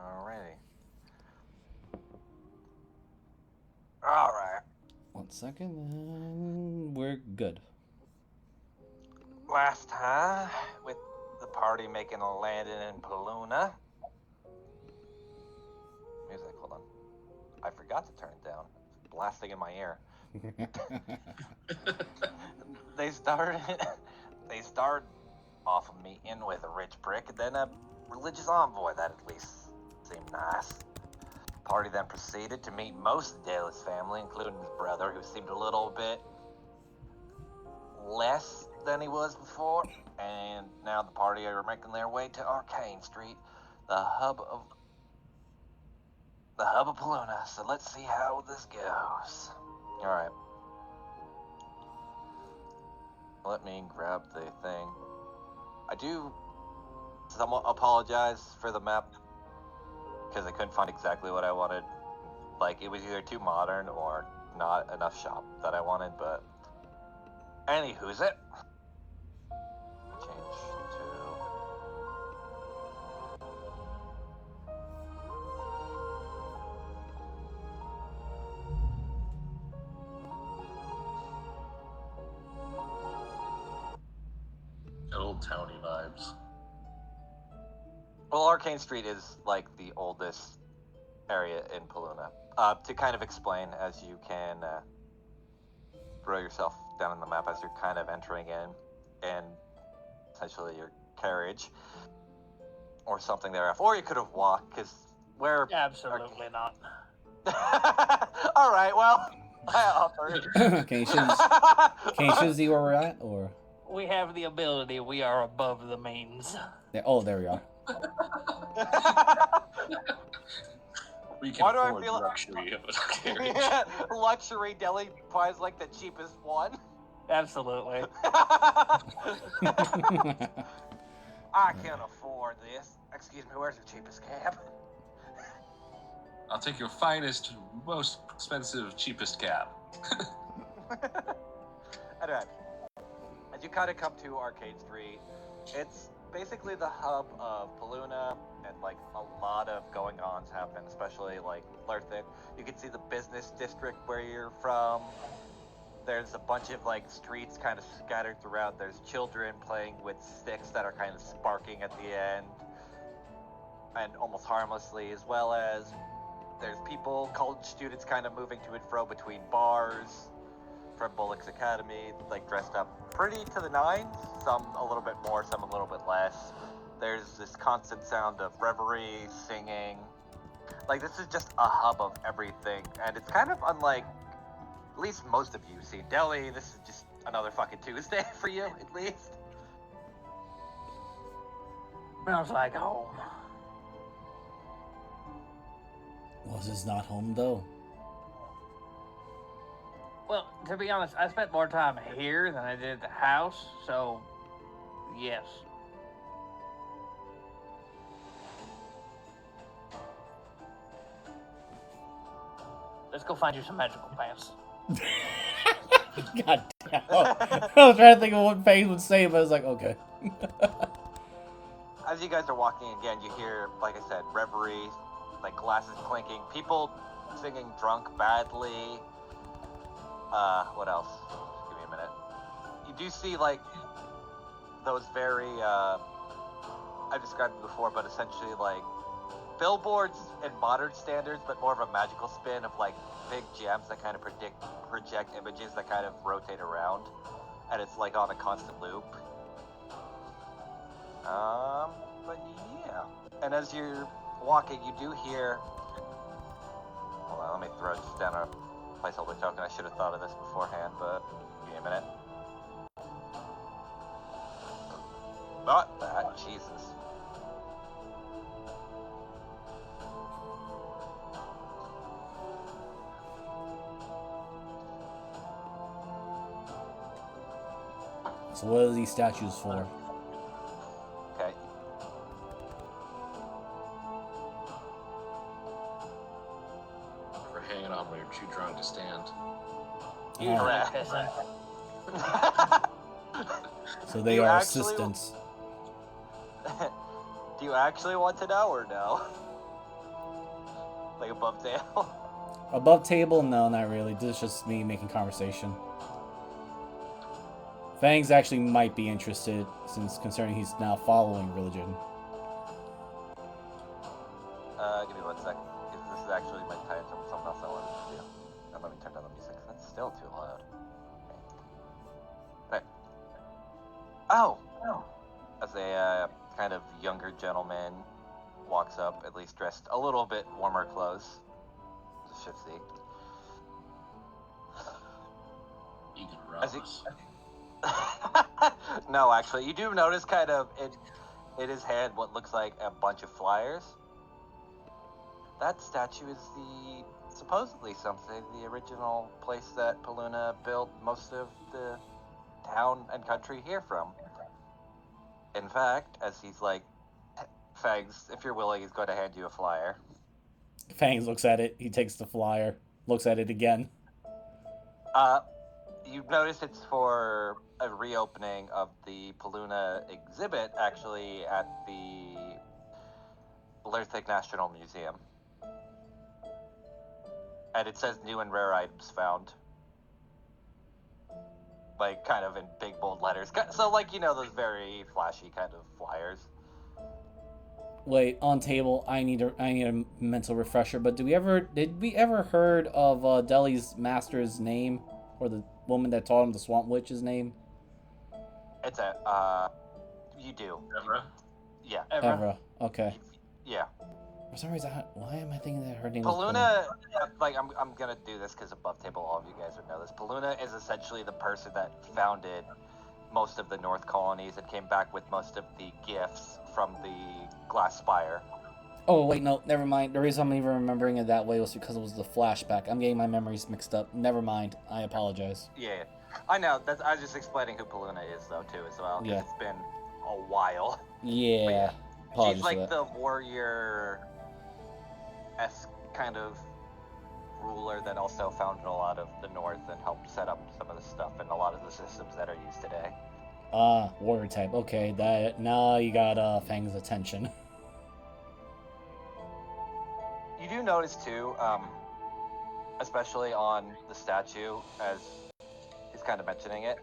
Alrighty. Alright. 1 second, and we're good. Last time, with the party making a landing in Paloona. Music, hold on. I forgot to turn it down. It's blasting in my ear. They started off of meeting with a rich prick and then a religious envoy that at least seemed nice. Party then proceeded to meet most of Dale's family, including his brother, who seemed a little bit less than he was before. And now the party are making their way to Arcane Street, the hub of Paloona. So let's see how this goes. All right. Let me grab the thing. I do somewhat apologize for the map because I couldn't find exactly what I wanted. Like, it was either too modern or not enough shop that I wanted, but anywho's it. Change to... Old towny vibes. Well, Arcane Street is like the oldest area in Paloona. To kind of explain, as you can throw yourself down in the map as you're kind of entering in, and essentially your carriage or something thereafter, or you could have walked, because where... Absolutely not. All right, well, I offer. Can you choose where we're at, or? We have the ability. We are above the means. Oh, there we are. We can Why do I afford feel- luxury of a carriage. Luxury deli buys like the cheapest one. Absolutely. I can't afford this. Excuse me, where's the cheapest cab? I'll take your finest, most expensive, cheapest cab. Anyway, as you kind of come to Arcade Street, it's basically the hub of Paloona, and like a lot of going-ons happen, especially like Lerthic. You can see the business district where you're from. There's a bunch of like streets kind of scattered throughout. There's children playing with sticks that are kind of sparking at the end, and almost harmlessly, as well as there's people, college students, kind of moving to and fro between bars from Bullock's Academy, like dressed up pretty to the nines, some a little bit more, some a little bit less. There's this constant sound of reverie, singing. Like, this is just a hub of everything, and it's kind of unlike, at least most of you see Delhi. This is just another fucking Tuesday for you, at least. Smells like home. Well, this is not home, though. Well, to be honest, I spent more time here than I did at the house, so yes. Let's go find you some magical pants. God damn. I was trying to think of what Paige would say, but I was like, okay. As you guys are walking again, you hear, like I said, reverie, like glasses clinking, people singing drunk badly. What else? Just give me a minute. You do see, like, those very, I've described it before, but essentially, like, billboards in modern standards, but more of a magical spin of, like, big gems that kind of project images that kind of rotate around, and it's, like, on a constant loop. But yeah. And as you're walking, you do hear... Hold on, let me throw just down a placeholder token. I should have thought of this beforehand, but give me a minute. Not that, Jesus. So what are these statues for? Okay. For hanging on when you're too drunk to stand. Usually Correct. pissing. So they You are actually- assistants. Do you actually want to know or no? Like above tail? Above table? No, not really. This is just me making conversation. Fangs actually might be interested, since concerning he's now following religion. Give me 1 second. Because this is actually my tie into something else I wanted to do. And let me turn down the music. That's still too loud. Okay. Oh! As a kind of younger gentleman walks up, at least dressed a little bit warmer clothes. Just shift seat. Egan As he- Ross. No, actually, you do notice kind of in his hand what looks like a bunch of flyers. That statue is supposedly something, the original place that Paloona built most of the town and country here from. In fact, as he's like, Fags, if you're willing, he's going to hand you a flyer. Fangs looks at it. He takes the flyer, looks at it again. You notice it's for a reopening of the Paloona exhibit, actually, at the Lerthic National Museum. And it says new and rare items found. Like, kind of in big, bold letters. So, like, you know, those very flashy kind of flyers. Wait, on table. I need a mental refresher. But did we ever heard of Deli's master's name, or the woman that taught him the Swamp Witch's name? It's you do. Deborah? Yeah. Evra. Okay. Yeah. For some reason, why am I thinking that her name Paloona, like, I'm gonna do this because above table, all of you guys would know this. Paloona is essentially the person that founded most of the North colonies and came back with most of the gifts from the Glass Spire. Oh, wait, no, never mind. The reason I'm even remembering it that way was because it was the flashback. I'm getting my memories mixed up. Never mind. I apologize. Yeah, I know. I was just explaining who Paloona is, though, too, as well. 'Cause Yeah. It's been a while. Yeah. Yeah. Apologies She's for like that. the warrior-esque kind of ruler that also founded a lot of the North and helped set up some of the stuff and a lot of the systems that are used today. Warrior type. Okay, that now you got Fang's attention. You do notice too, especially on the statue, as he's kind of mentioning it,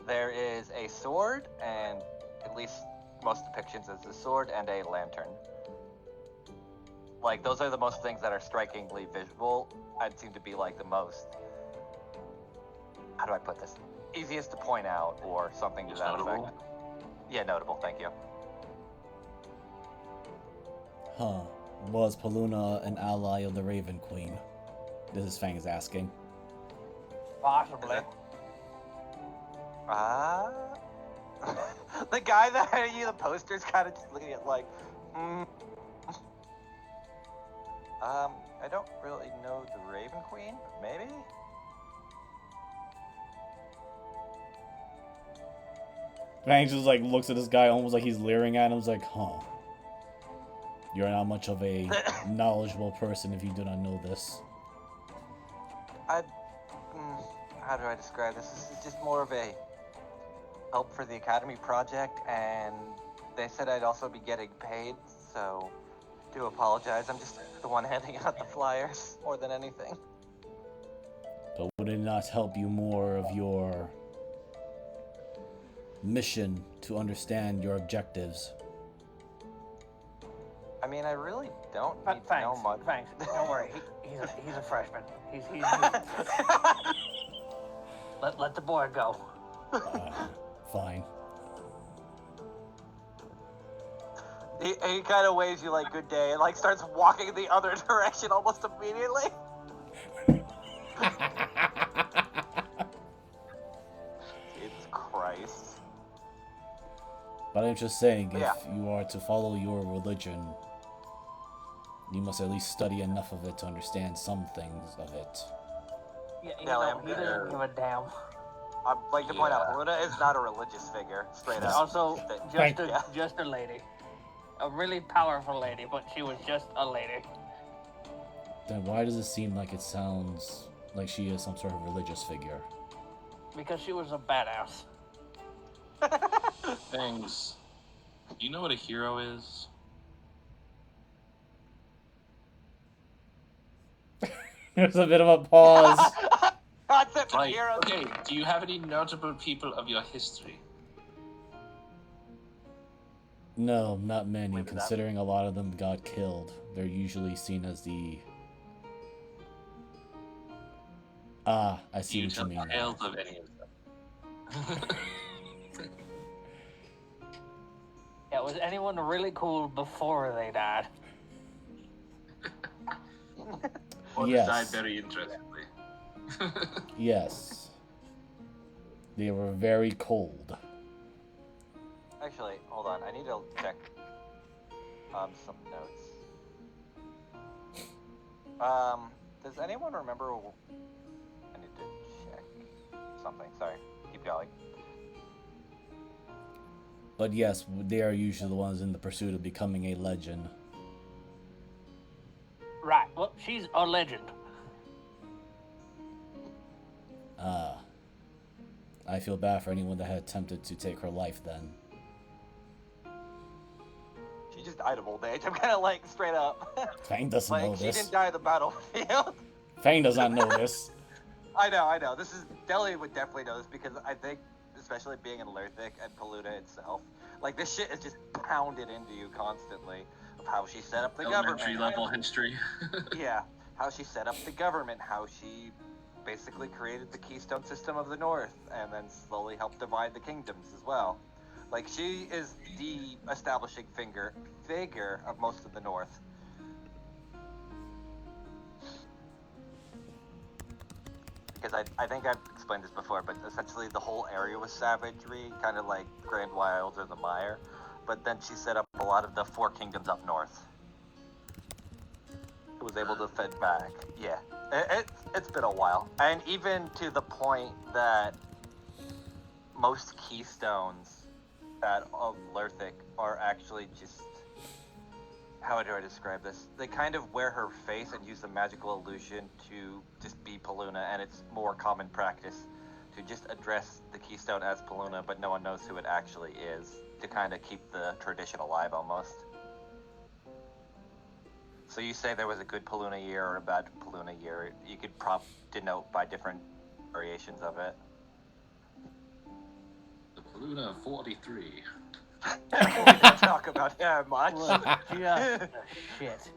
there is a sword, and at least most depictions is a sword and a lantern. Like, those are the most things that are strikingly visual. I'd seem to be like the most, how do I put this? Easiest to point out, or something to Most that notable? effect. Yeah, notable, thank you. Huh. Was Paloona an ally of the Raven Queen? This is Fang's asking. Possibly. The guy that had you the poster's kind of just looking at like, I don't really know the Raven Queen, but maybe? Fang just like looks at this guy almost like he's leering at him. He's like, huh. You're not much of a knowledgeable person if you do not know this. How do I describe this? This is just more of a help for the Academy project, and they said I'd also be getting paid, so do apologize. I'm just the one handing out the flyers more than anything. But would it not help you more of your mission to understand your objectives? I mean, I really don't need to Thanks. know much. Thanks. Don't worry. He's a freshman. He's let the boy go. Fine. He kind of waves you like good day and like starts walking the other direction almost immediately. Jesus Christ. But I'm just saying, if Yeah. you are to follow your religion, you must at least study enough of it to understand some things of it. Yeah, Yeah, he doesn't give a damn. I'd like to point out, Yeah. Paloona is not a religious figure, straight up. Also, Thank- just a lady. A really powerful lady, but she was just a lady. Then why does it seem like it sounds like she is some sort of religious figure? Because she was a badass. Things. You know what a hero is? There's a bit of a pause. Concept of Right. heroes. Okay. Do you have any notable people of your history? No, not many, Maybe that. considering a lot of them got killed. They're usually seen as the... Ah, I see what you mean now. Tales of any of them. Yeah, was anyone really cool before they died? Or Yes. died very interestingly. Yes. They were very cold. Actually, hold on. I need to check some notes. Does anyone remember? I need to check something. Sorry. Keep going. But yes, they are usually the ones in the pursuit of becoming a legend. Right. Well, she's a legend. I feel bad for anyone that had attempted to take her life then. She just died of old age. I'm kind of like straight up. Fang doesn't know Like, she this. didn't die in the battlefield. Fang does not know this. I know. This is Deli would definitely know this because I think, especially being in Lerthic and Paloona itself, like this shit is just pounded into you constantly of how she set up the Elementary government. level history. Yeah, how she set up the government, how she basically created the Keystone System of the North, and then slowly helped divide the kingdoms as well. Like she is the establishing figure of most of the North. Because I think I've explained this before, but essentially the whole area was savagery, kind of like Grand Wilds or the Mire. But then she set up a lot of the four kingdoms up north. Who was able to fend back. Yeah, it's been a while. And even to the point that most keystones of Lerthic are actually just... How do I describe this? They kind of wear her face and use the magical illusion to just be Paloona, and it's more common practice to just address the keystone as Paloona, but no one knows who it actually is, to kind of keep the tradition alive almost. So you say there was a good Paloona year or a bad Paloona year, you could denote by different variations of it. The Paloona 43. We don't talk about him much. Look, just the shit.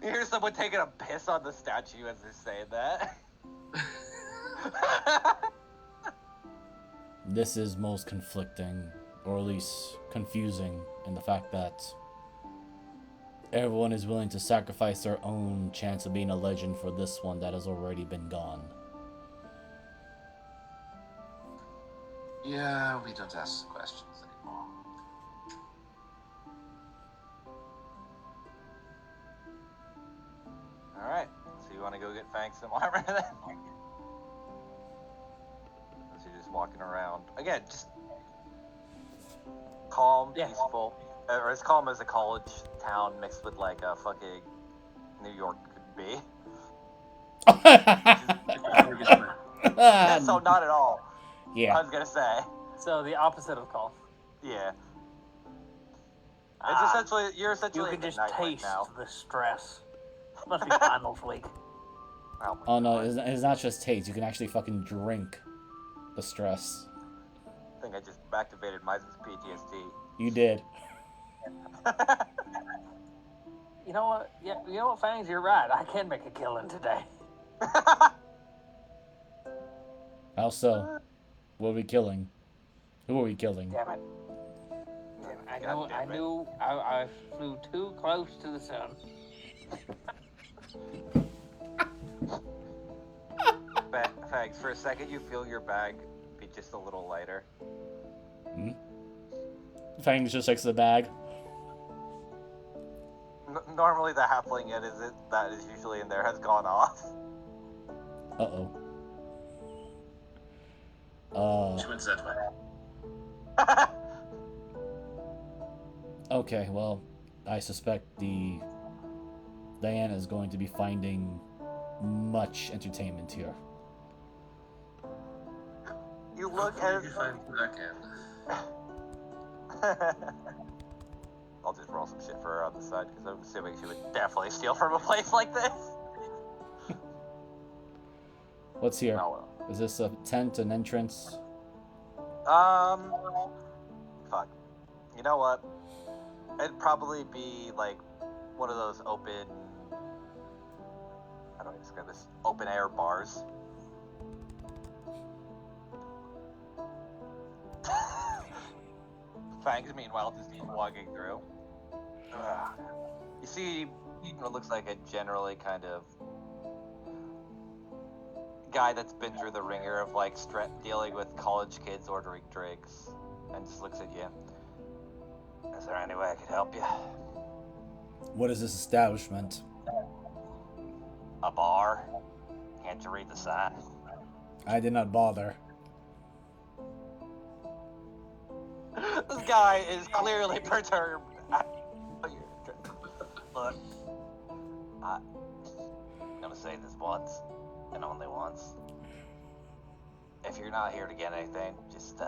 You hear someone taking a piss on the statue as they're saying that. This is most conflicting, or at least confusing, in the fact that everyone is willing to sacrifice their own chance of being a legend for this one that has already been gone. Yeah, we don't ask questions anymore. Alright, so you want to go get Fang some armor then? So you're just walking around. Again, just calm, Yeah. peaceful. Or as calm as a college town mixed with like a fucking New York could be. So not at all. I Yeah. was gonna say. So the opposite of calm. Yeah. It's essentially, you're You essentially can in just night right taste now. the stress. Must be finals week. Oh, my Oh no, God. it's not just taste. You can actually fucking drink the stress. I think I just activated my PTSD. You did. You know what? Yeah, you know what, Fangs? You're right. I can make a killing today. How so? What are we killing? Who are we killing? Damn it. I God damn it. knew I flew too close to the sun. Fags, for a second you feel your bag be just a little lighter. Fangs just checks the bag. Normally the halfling that is usually in there has gone off. Uh-oh. She went that way. Okay, well, I suspect Diana is going to be finding much entertainment here. You look Hopefully at you find back end. I'll just roll some shit for her on the side, because I'm assuming she would definitely steal from a place like this. What's here? Oh, well. Is this a tent, an entrance? Fuck. You know what? It'd probably be like one of those open. How do I describe this? Open air bars. Fangs, meanwhile, just walking through. You see what looks like a generally kind of guy that's been through the ringer of like dealing with college kids ordering drinks, and just looks at you. Is there any way I could help you? What is this establishment? A bar? Can't you read the sign? I did not bother. This guy is clearly perturbed. Look, I'm gonna say this once, and only once. If you're not here to get anything, just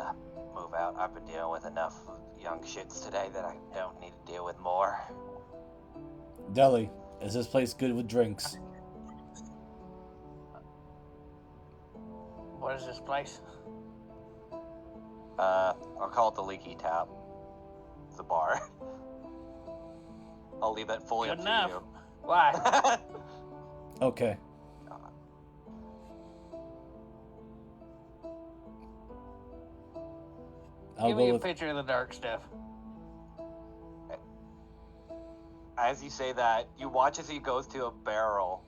move out. I've been dealing with enough young shits today that I don't need to deal with more. Deli, is this place good with drinks? What is this place? I'll call it the Leaky Tap. It's a bar. I'll leave that fully Good up enough. to Why? you. Okay. I'll Give me go a with... picture of the dark stuff. As you say that, you watch as he goes to a barrel.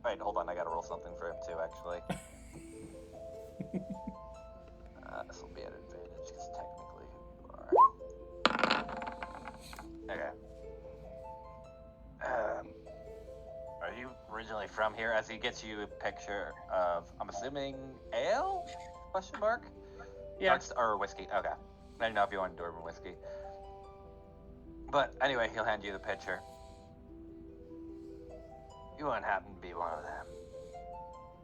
Wait, hold on, I gotta roll something for him too, actually. This will be an advantage, because technically you are. Okay. Are you originally from here? As he gets you a picture of, I'm assuming, ale? Question mark? Yeah. Or whiskey, okay. I didn't know if you wanted Bourbon whiskey. But anyway, he'll hand you the picture. You wouldn't happen to be one of them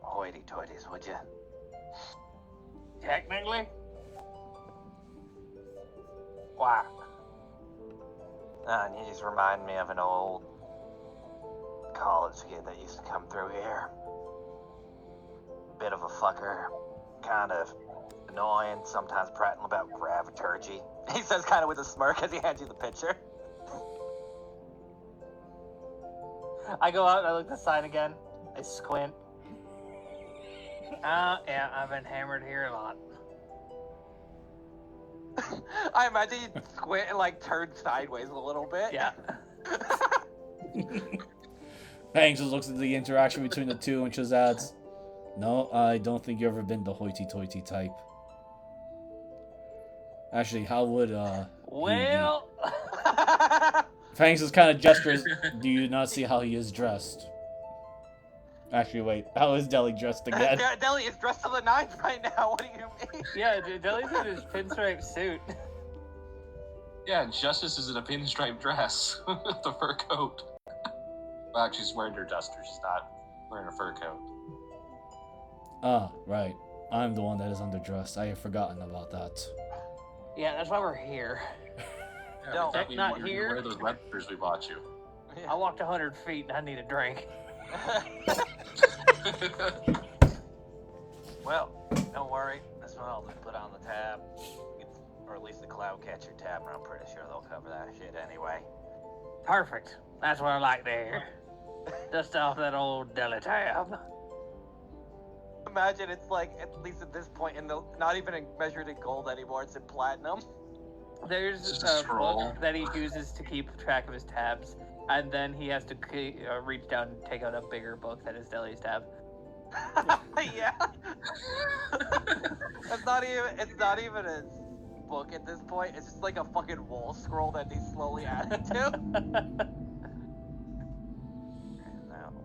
hoity-toities, would you? Technically? Why? And you just remind me of an old college kid that used to come through here. Bit of a fucker, kind of annoying, sometimes prattling about graviturgy. He says kind of with a smirk as he hands you the picture. I go out and I look at the sign again. I squint. Yeah, I've been hammered here a lot. I imagine you squint and like turn sideways a little bit. Yeah. Hanks just looks at the interaction between the two and just adds, "No, I don't think you've ever been the hoity-toity type." Actually, how would Well, Fangs just kind of gestures. Do you not see how he is dressed? Actually, wait. How is Deli dressed again? Deli is dressed to the nines right now. What do you mean? yeah, Deli's in his pinstripe suit. Yeah, Justice is in a pinstripe dress with a fur coat. Well, actually, she's wearing her duster. She's not wearing a fur coat. Ah, right. I'm the one that is underdressed. I have forgotten about that. Yeah, that's why we're here. Yeah, No, we thought you not wanted to here. wear those websters we bought you. I walked 100 feet and I need a drink. Well, don't worry. This one I'll just put on the tab. Or at least the cloud catcher tab, and I'm pretty sure they'll cover that shit anyway. Perfect. That's what I like to hear. Dust off that old deli tab. Imagine it's like, at least at this point, not even measured in gold anymore, it's in platinum. There's Just a a scroll. book that he uses to keep track of his tabs, and then he has to reach down and take out a bigger book that is Deli's tab. Yeah. It's not even a book at this point, it's just like a fucking wall scroll that he's slowly adding to. And that'll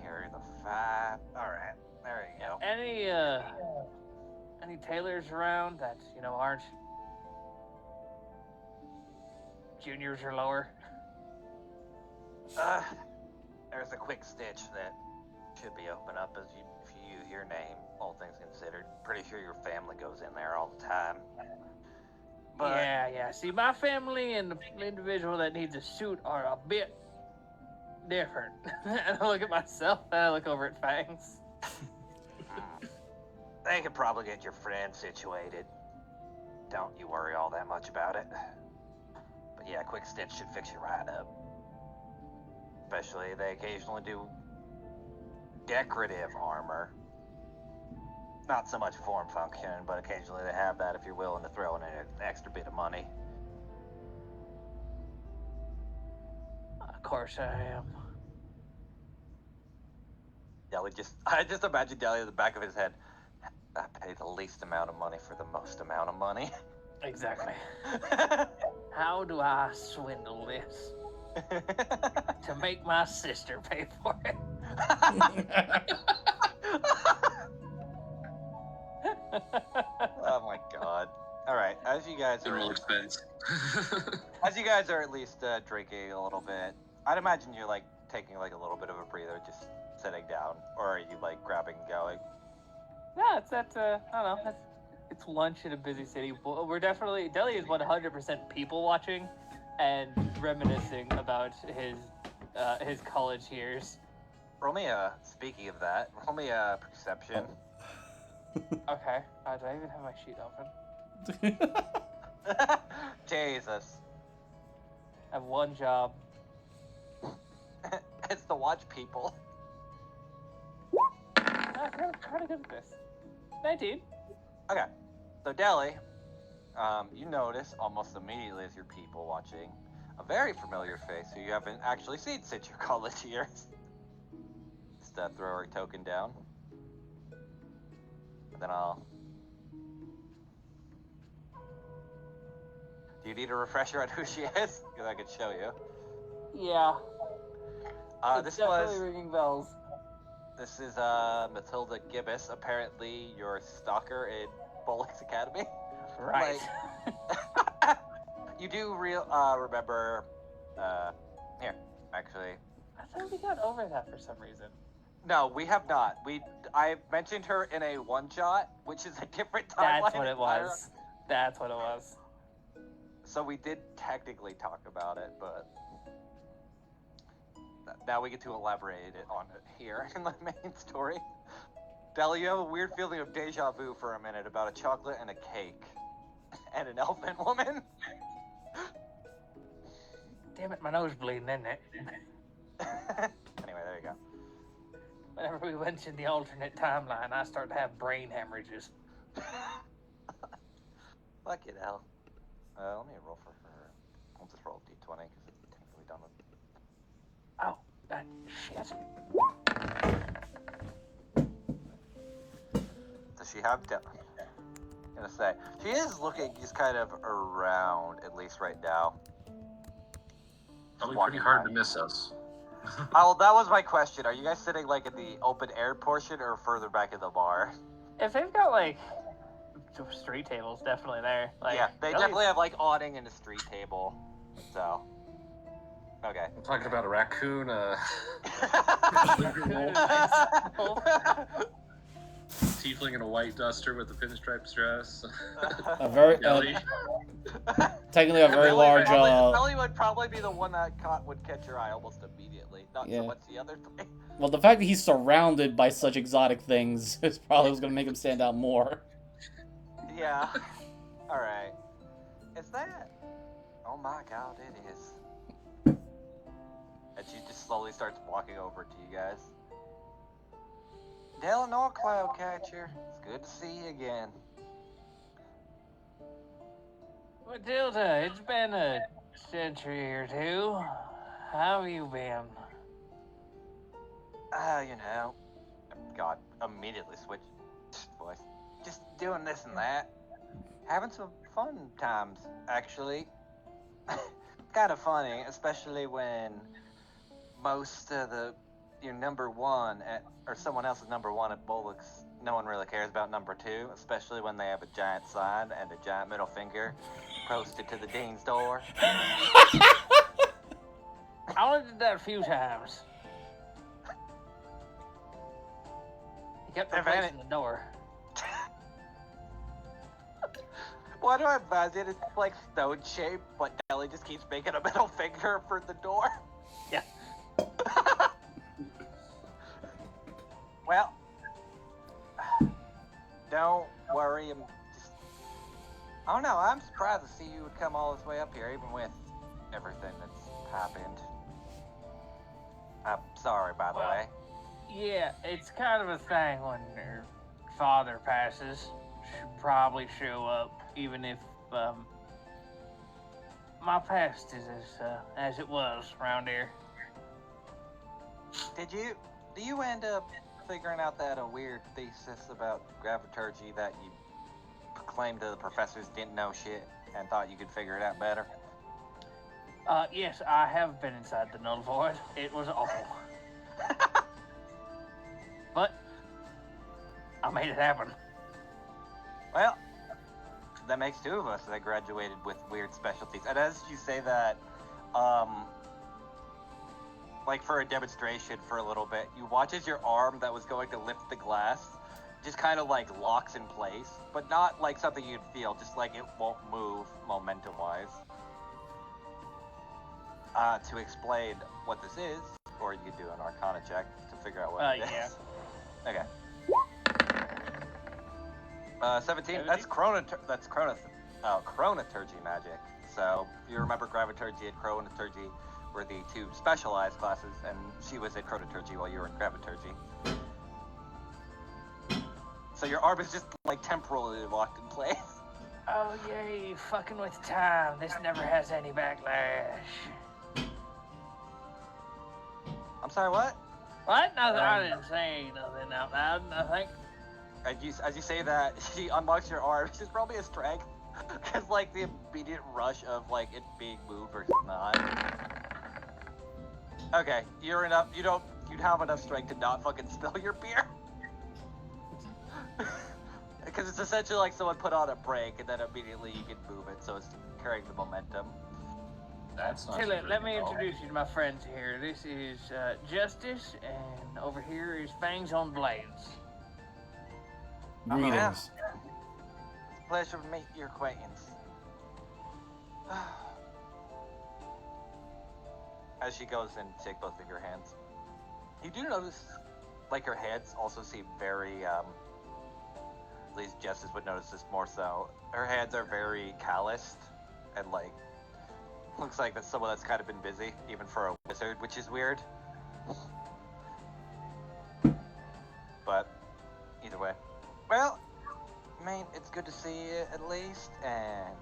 carry the 5. Alright, there you go. Any tailors around that, aren't juniors or lower? There's a quick stitch that should be open up if you use your name, all things considered. Pretty sure your family goes in there all the time. But Yeah. See, my family and the individual that needs a suit are a bit different. And I look at myself and I look over at Fangs. they could probably get your friend situated. Don't you worry all that much about it. But yeah, quick stitch should fix you right up. Especially they occasionally do decorative armor. Not so much form function, but occasionally they have that if you're willing to throw in an extra bit of money. Of course I am. I just imagine Deli at the back of his head. I pay the least amount of money for the most amount of money. Exactly. How do I swindle this to make my sister pay for it? Oh my god. Alright, as you guys The real are expense. at least drinking a little bit, I'd imagine you're like taking like a little bit of a breather, just sitting down, or are you like grabbing and going? Yeah, it's that, I don't know, it's lunch in a busy city. We're definitely, Deli is 100% people watching and reminiscing about his college years. Roll me a, speaking of that, roll me a perception. Okay, do I even have my sheet open? Jesus. I have one job. It's to watch people. I'm kind of good at this. 19. Okay, so Deli, you notice almost immediately as you're people watching a very familiar face who you haven't actually seen since your college years. Just throw her token down. And then I'll... Do you need a refresher on who she is? Because I could show you. Yeah. It's This definitely was... ringing bells. This is Matilda Gibbous, apparently your stalker in Bullock's Academy. Right. Like, you do remember, here, actually. I thought we got over that for some reason. No, we have not. I mentioned her in a one-shot, which is a different timeline. That's what it was. That's what it was. So we did technically talk about it, but now we get to elaborate on it here in the main story. Deli, you have a weird feeling of deja vu for a minute about a chocolate and a cake and an elephant woman. Damn it, my nose bleeding, isn't it? Anyway, there you go. Whenever we mention the alternate timeline, I start to have brain hemorrhages. Fuck it, hell. Let me roll for her. I'll just roll a d20 because it's technically done with. Oh, shit. Does she have I'm gonna say she is looking just kind of around, at least right now. Probably Walking pretty hard by. to miss us. Oh, that was my question. Are you guys sitting like in the open air portion or further back in the bar? If they've got, like, street tables, definitely there. Like, Yeah, they definitely have like awning and a street table. So, okay. I'm talking about a raccoon, tiefling in a white duster with a pinstripe dress. A very Deli. technically a very large. Belly would probably be the one that would catch your eye almost immediately. Not Yeah. so much the other three. Well, the fact that he's surrounded by such exotic things is probably what's gonna make him stand out more. Yeah. All right. Is that? Oh my God, it is. And she just slowly starts walking over to you guys. Delano Cloudcatcher, it's good to see you again. Matilda, it's been a century or two. How have you been? You know. God, immediately switched voice. Just doing this and that. Having some fun times, actually. Kind of funny, especially when most of your number one or someone else's number one at Bullock's, no one really cares about number two, especially when they have a giant sign and a giant middle finger posted to the dean's door. I only did that a few times. He kept replacing the door. What do I imagine? It's like stone shaped, but Ellie just keeps making a middle finger for the door. Yeah. Well, don't worry. I don't know. I'm surprised to see you would come all this way up here, even with everything that's happened. I'm sorry, by the way. Yeah, it's kind of a thing when your father passes. Should probably show up, even if my past is as it was around here. Do you end up figuring out that a weird thesis about graviturgy that you claimed to the professors didn't know shit and thought you could figure it out better? Yes, I have been inside the null void. It was awful. But I made it happen. Well, that makes two of us that graduated with weird specialties. And as you say that, like for a demonstration for a little bit, you watch as your arm that was going to lift the glass just kind of like locks in place, but not like something you'd feel, just like it won't move momentum-wise. To explain what this is, or you could do an Arcana check to figure out what it yeah. is. Okay. 17. That's chronoturgy magic. So if you remember, graviturgy and chronoturgy were the two specialized classes, and she was in chronoturgy while you were in graviturgy. So your arm is just like temporarily locked in place. Oh yay, fucking with time. This never has any backlash. I'm sorry, what? What? Nothing. I didn't say nothing out loud. Nothing. As you say that, she unlocks your arm. She's probably a strength, because like the immediate rush of like it being moved versus not. Okay, you'd have enough strength to not fucking spill your beer. Because it's essentially like someone put on a brake and then immediately you can move it, so it's carrying the momentum. That's not. Hey, let me introduce you to my friends here. This is Justice, and over here is Fangs on Blades. Greetings. Yeah. It's a pleasure to meet your acquaintance. As she goes and take both of your hands, you do notice, like, her hands also seem very, at least Justice would notice this more so. Her hands are very calloused, and, like, looks like that's someone that's kind of been busy, even for a wizard, which is weird. But, either way. Well, I mean, it's good to see you, at least, and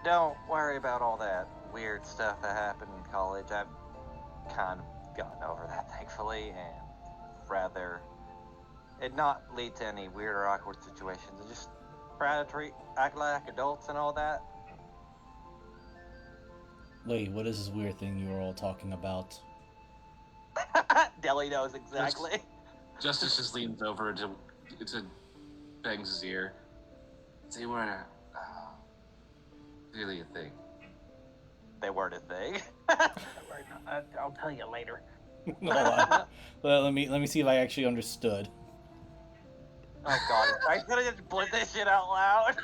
don't worry about all that weird stuff that happened in college. I've kind of gotten over that, thankfully, and rather it not lead to any weird or awkward situations, and just try to act like adults and all that. Wait, what is this weird thing you were all talking about? Deli knows exactly. Justice just leans over to Bangs' ear. They weren't really a thing. They weren't a thing. I'll tell you later. Well, let me see if I actually understood. Oh god, I could have just blurt this shit out loud.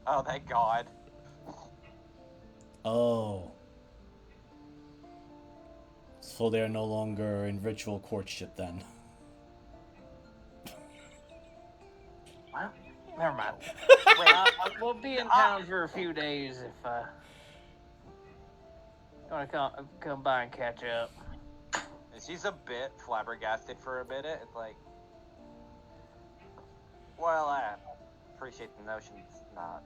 Oh, thank god. Oh. So they're no longer in ritual courtship then. Well, never mind. We'll be in town for a few days if you want to come by and catch up. And she's a bit flabbergasted for a minute. It's like, well, I appreciate the notion it's not.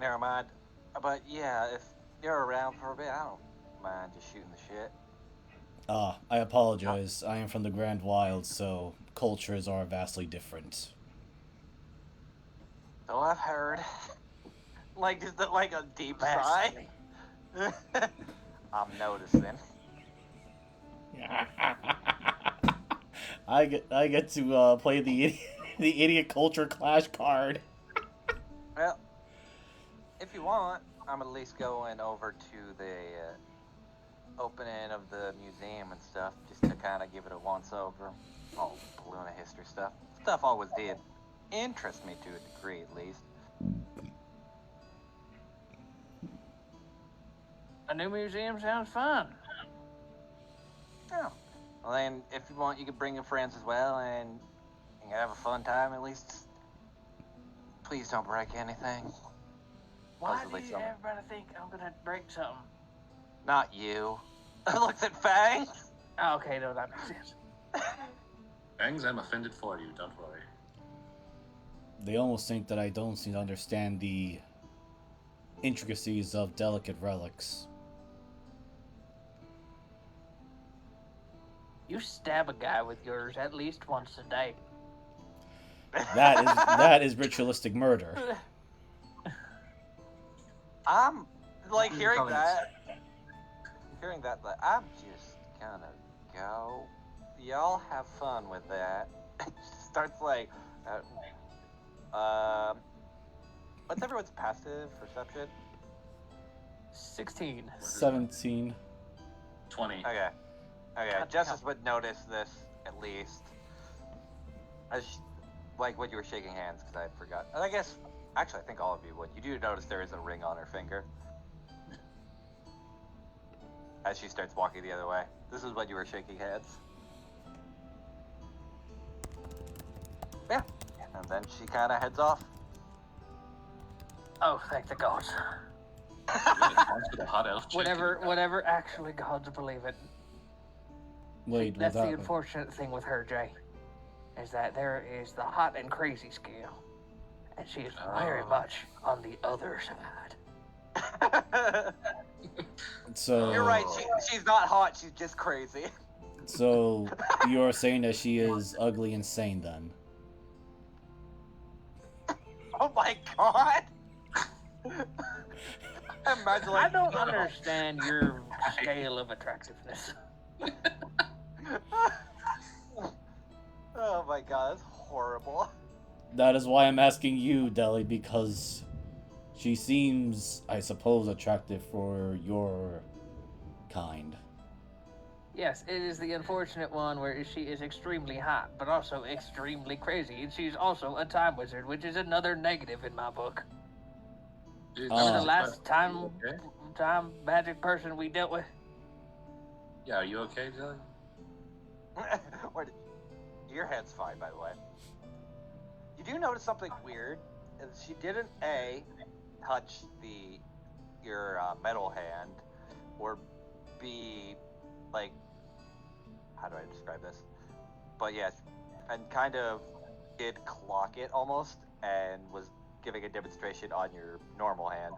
Never mind. But yeah, if you're around for a bit, I don't mind just shooting the shit. I apologize. I am from the Grand Wilds, so cultures are vastly different. So I've heard. Like, just like a deep sigh. I'm noticing. I get to play the idiot culture clash card. Well, if you want, I'm at least going over to the opening of the museum and stuff, just to kind of give it a once over. All Paloona history stuff. Stuff always did interest me to a degree, at least. A new museum sounds fun. Yeah. Well, then, if you want, you can bring your friends as well, and you can have a fun time at least. Please don't break anything. Why Possibly do something. everybody think I'm gonna break something? Not you. Looks at Fang. Oh, okay, no, that makes sense. Bangs, I'm offended for you. Don't worry. They almost think that I don't seem to understand the intricacies of delicate relics. You stab a guy with yours at least once a day. That is ritualistic murder. I'm like hearing Probably that. Like, I'm just gonna go. Y'all have fun with that. Starts like, what's everyone's passive perception? 16. 17. 20. Okay. God, Justice would notice this at least. Like when you were shaking hands, because I forgot. And I guess, actually, I think all of you would. You do notice there is a ring on her finger. As she starts walking the other way. This is when you were shaking hands. Yeah. And then she kind of heads off. Oh, thank the gods. The hot elf chick. Whatever actually gods believe it. Wait, That's the without unfortunate thing with her, Jay. Is that there is the hot and crazy scale. And she is very much on the other side. So You're right, she's not hot, she's just crazy. So you're saying that she is ugly and sane then? Oh my god! Imagine I like, don't understand your scale of attractiveness. oh my god, that's horrible. That is why I'm asking you, Deli, because she seems, I suppose, attractive for your kind. Yes, it is the unfortunate one where she is extremely hot, but also extremely crazy. And she's also a time wizard, which is another negative in my book. Remember the last time magic person we dealt with? Yeah, are you okay, Jelly? Your head's fine, by the way. You do notice something weird. Is she didn't touch your metal hand, or B, like, how do I describe this? But yes, and kind of did clock it almost, and was giving a demonstration on your normal hand.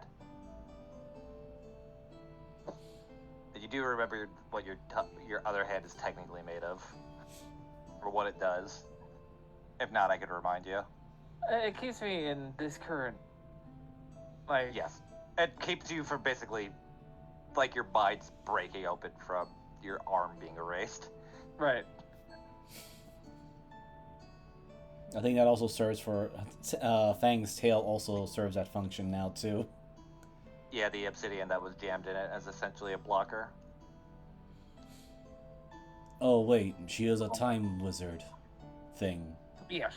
You do remember what your other hand is technically made of, or what it does. If not, I could remind you. It keeps me in this current, like... Yes, it keeps you from basically, like, your mind's breaking open from your arm being erased. Right. I think that also serves for Fang's tail also serves that function now too. Yeah, the obsidian that was jammed in it as essentially a blocker. Oh wait, she is a time wizard thing. Yes.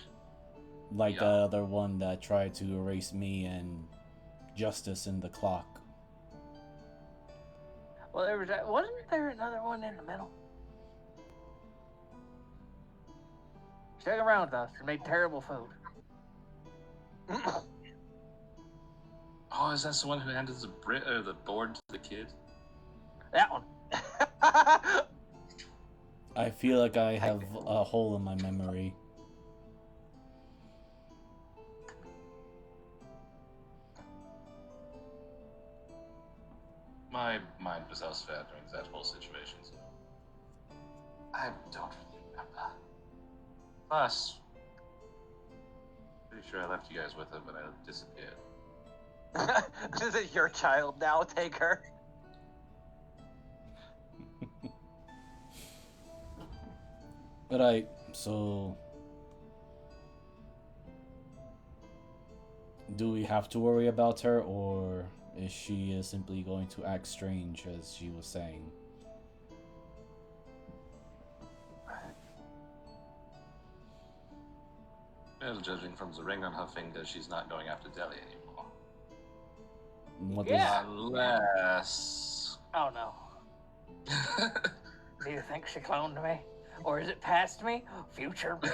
Like the other one that tried to erase me and Justice in the clock. Well, wasn't there another one in the middle? She hung around with us and made terrible food. Oh, is that the one who handed the board to the kid? That one. I feel like I have a hole in my memory. My mind was elsewhere during that whole situation, so I don't really remember. Plus, pretty sure I left you guys with him when I disappeared. This is your child now, take her. But so... Do we have to worry about her, or is she simply going to act strange, as she was saying? Well, judging from the ring on her finger, she's not going after Deli anymore. What Yeah. Unless... Oh no. Do you think she cloned me? Or is it past me? Future me?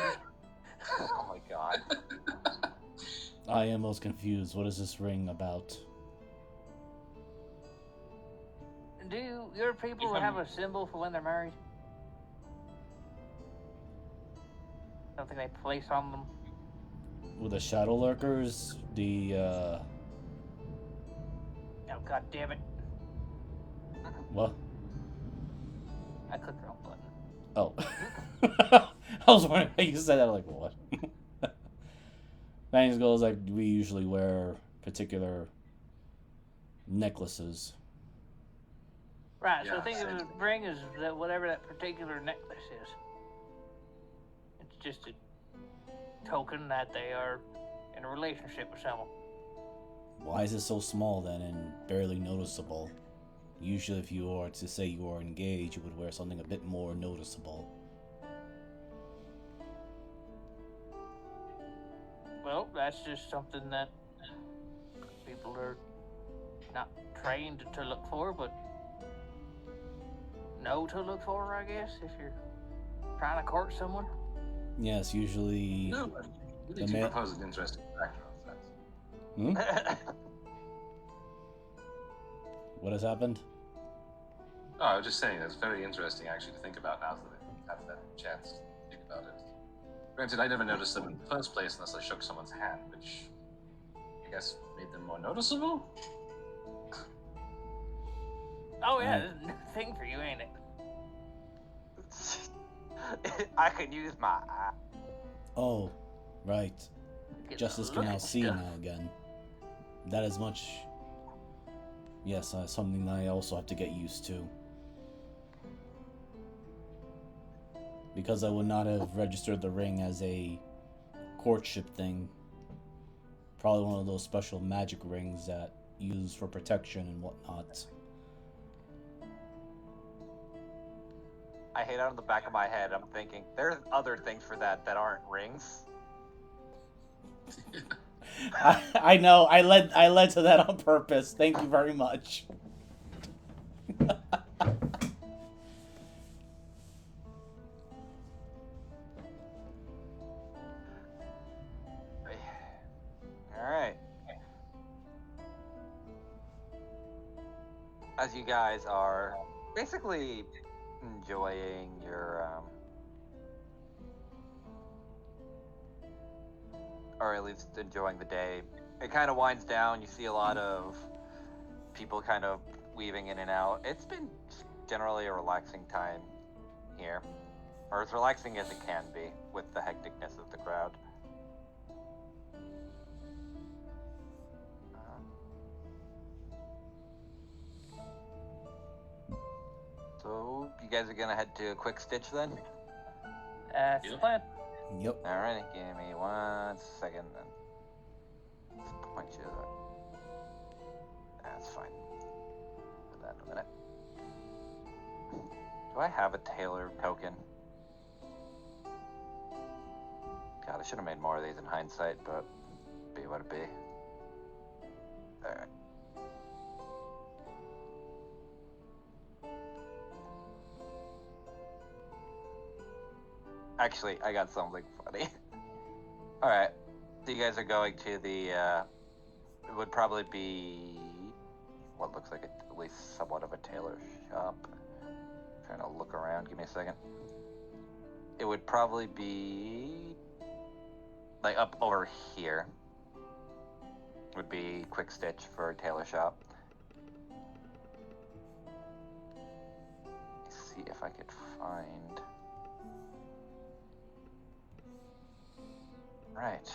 Oh my god. I am most confused. What is this ring about? Do your people have a symbol for when they're married? Something they place on them? With the shadow lurkers, the Oh, god damn it. what? I clicked the wrong button. Oh. I was wondering how you said that. I'm like, what? Bangs goes like we usually wear particular necklaces. Right, Yeah, so think of same the thing. ring as that whatever that particular necklace is. It's just a token that they are in a relationship with someone. Why is it so small then and barely noticeable? Usually, if you are to say you are engaged, you would wear something a bit more noticeable. Well, that's just something that people are not trained to look for, but know to look for, I guess, if you're trying to court someone. Yes, usually. No, I think The you ma- propose an interesting factor of that. Hmm? What has happened? Oh, I was just saying, it's very interesting actually to think about now that I have that chance to think about it. Granted, I never noticed them in the first place unless I shook someone's hand, which I guess made them more noticeable? Oh yeah, this is a new thing for you, ain't it? I can use my eye. Oh, right. Get Justice to can look now at see stuff. now again. That is much. Yes, something that I also have to get used to. Because I would not have registered the ring as a courtship thing. Probably one of those special magic rings that use for protection and whatnot. I hate out of the back of my head. I'm thinking there's other things for that aren't rings. I know. I led to that on purpose. Thank you very much. All right. As you guys are basically enjoying your or at least enjoying the day, it kind of winds down. You see a lot of people kind of weaving in and out. It's been generally a relaxing time here, or as relaxing as it can be with the hecticness of the crowd. So you guys are gonna head to a quick stitch then? That's the Yep. plan. Yep. Alrighty, give me 1 second then. Let's point you there. That's fine. Put that in a minute. Do I have a tailor token? God, I should have made more of these in hindsight, but be what it be. Alright. Actually, I got something funny. Alright. So you guys are going to the, it would probably be what looks like at least somewhat of a tailor shop. Trying to look around, give me a second. It would probably be like up over here. Would be Quick Stitch for a tailor shop. Let's see if I could find. Right.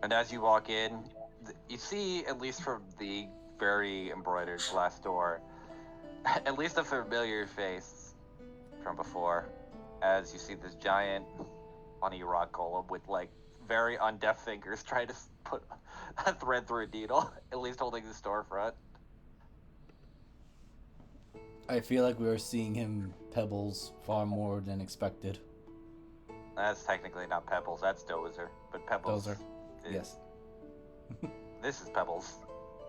And as you walk in, you see, at least from the very embroidered glass door, at least a familiar face from before, as you see this giant bunny rock golem with like very undeft fingers trying to a thread through a needle, at least holding the storefront. I feel like we are seeing him Pebbles far more than expected. That's technically not Pebbles, that's Dozer. But Pebbles. Dozer. Yes. This is Pebbles.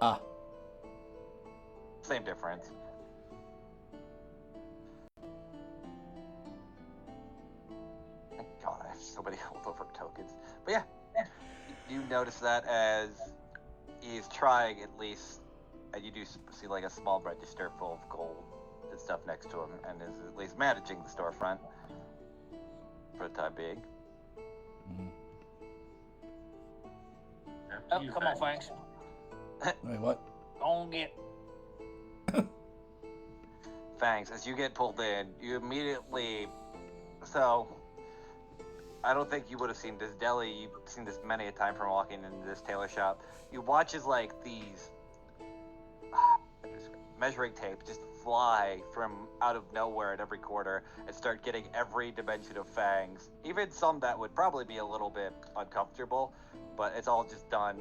Ah. Same difference. God, I have so many holdover tokens. But yeah, you notice that as he's trying at least, and you do see like a small register full of gold and stuff next to him, and is at least managing the storefront for the time being. Mm. Oh, come on, Fangs. Wait, what? Go on, get. Fangs, as you get pulled in, you immediately. So, I don't think you would have seen this deli. You've seen this many a time from walking into this tailor shop. You watch as like these measuring tape just fly from out of nowhere at every quarter and start getting every dimension of Fangs. Even some that would probably be a little bit uncomfortable, but it's all just done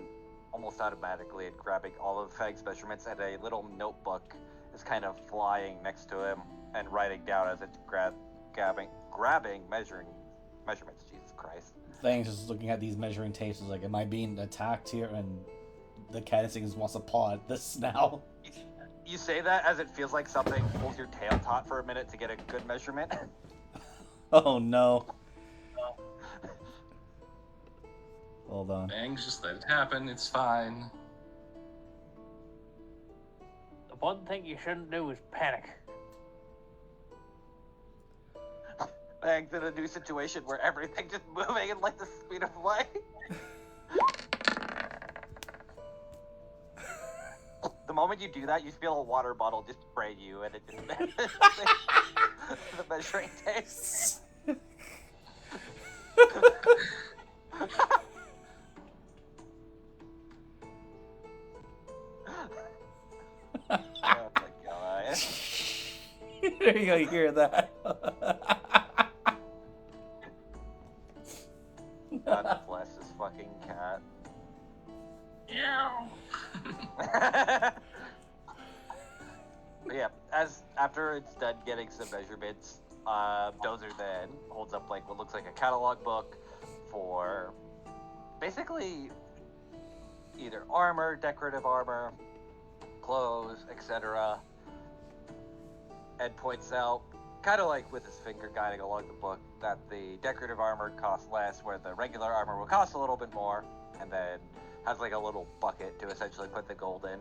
almost automatically and grabbing all of Fang's measurements, and a little notebook is kind of flying next to him and writing down as it's grabbing measurements. Jesus Christ. Thing's just looking at these measuring tapes. Is like, am I being attacked here? And the cat just wants to paw at this now. You say that as it feels like something pulls your tail taut for a minute to get a good measurement. Oh no. Hold on. Bangs, just let it happen. It's fine. The one thing you shouldn't do is panic. Fangs in a new situation where everything just moving at like the speed of light. The moment you do that, you feel a water bottle just spray you, and it just the measuring tape. Oh my god! There you go. You hear that? God bless this fucking cat. Yeah. But yeah, as after it's done getting some measurements, Dozer then holds up like what looks like a catalog book for basically either armor, decorative armor, clothes, etc. And points out, kind of like with his finger guiding along the book, that the decorative armor costs less, where the regular armor will cost a little bit more, and then has like a little bucket to essentially put the gold in.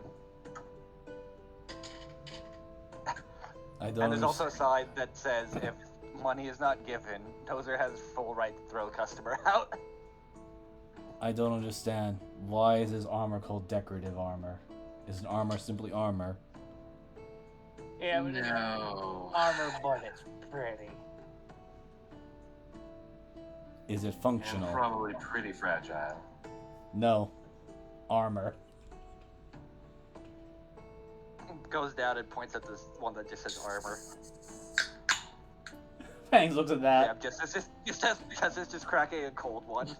And there's also a sign that says if money is not given, Dozer has full right to throw the customer out. I don't understand. Why is his armor called decorative armor? Is an armor simply armor? Yeah, but it's No. armor, but it's pretty. Is it And functional? probably pretty fragile. No. Armor. Goes down and points at this one that just says armor. Fangs looks at Yeah, that. because it's just cracking a cold one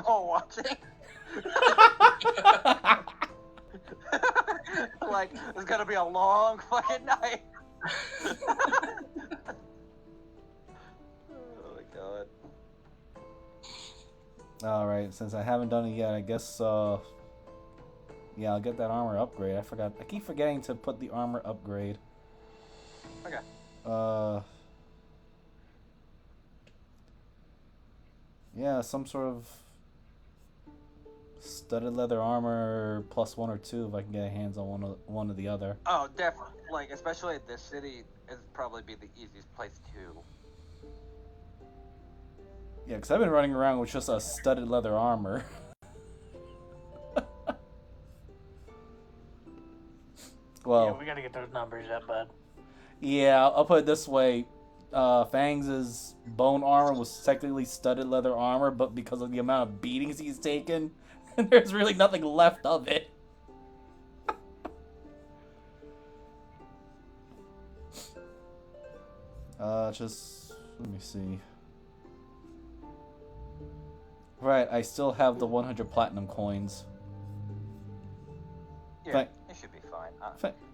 while watching. Like, it's gonna be a long fucking night. Oh my god. Alright, since I haven't done it yet, I guess, yeah, I'll get that armor upgrade. I keep forgetting to put the armor upgrade. Okay. Yeah, some sort of studded leather armor +1 or 2 if I can get hands on one or the other. Oh, definitely. Like, especially at this city, it'd probably be the easiest place to. Yeah, because I've been running around with just a studded leather armor. Well, Yeah, we gotta get those numbers up, bud. yeah, I'll put it this way. Fangs' bone armor was technically studded leather armor, but because of the amount of beatings he's taken, there's really nothing left of it. Just let me see. Right, I still have the 100 platinum coins. Yeah, Thank- it should be fine.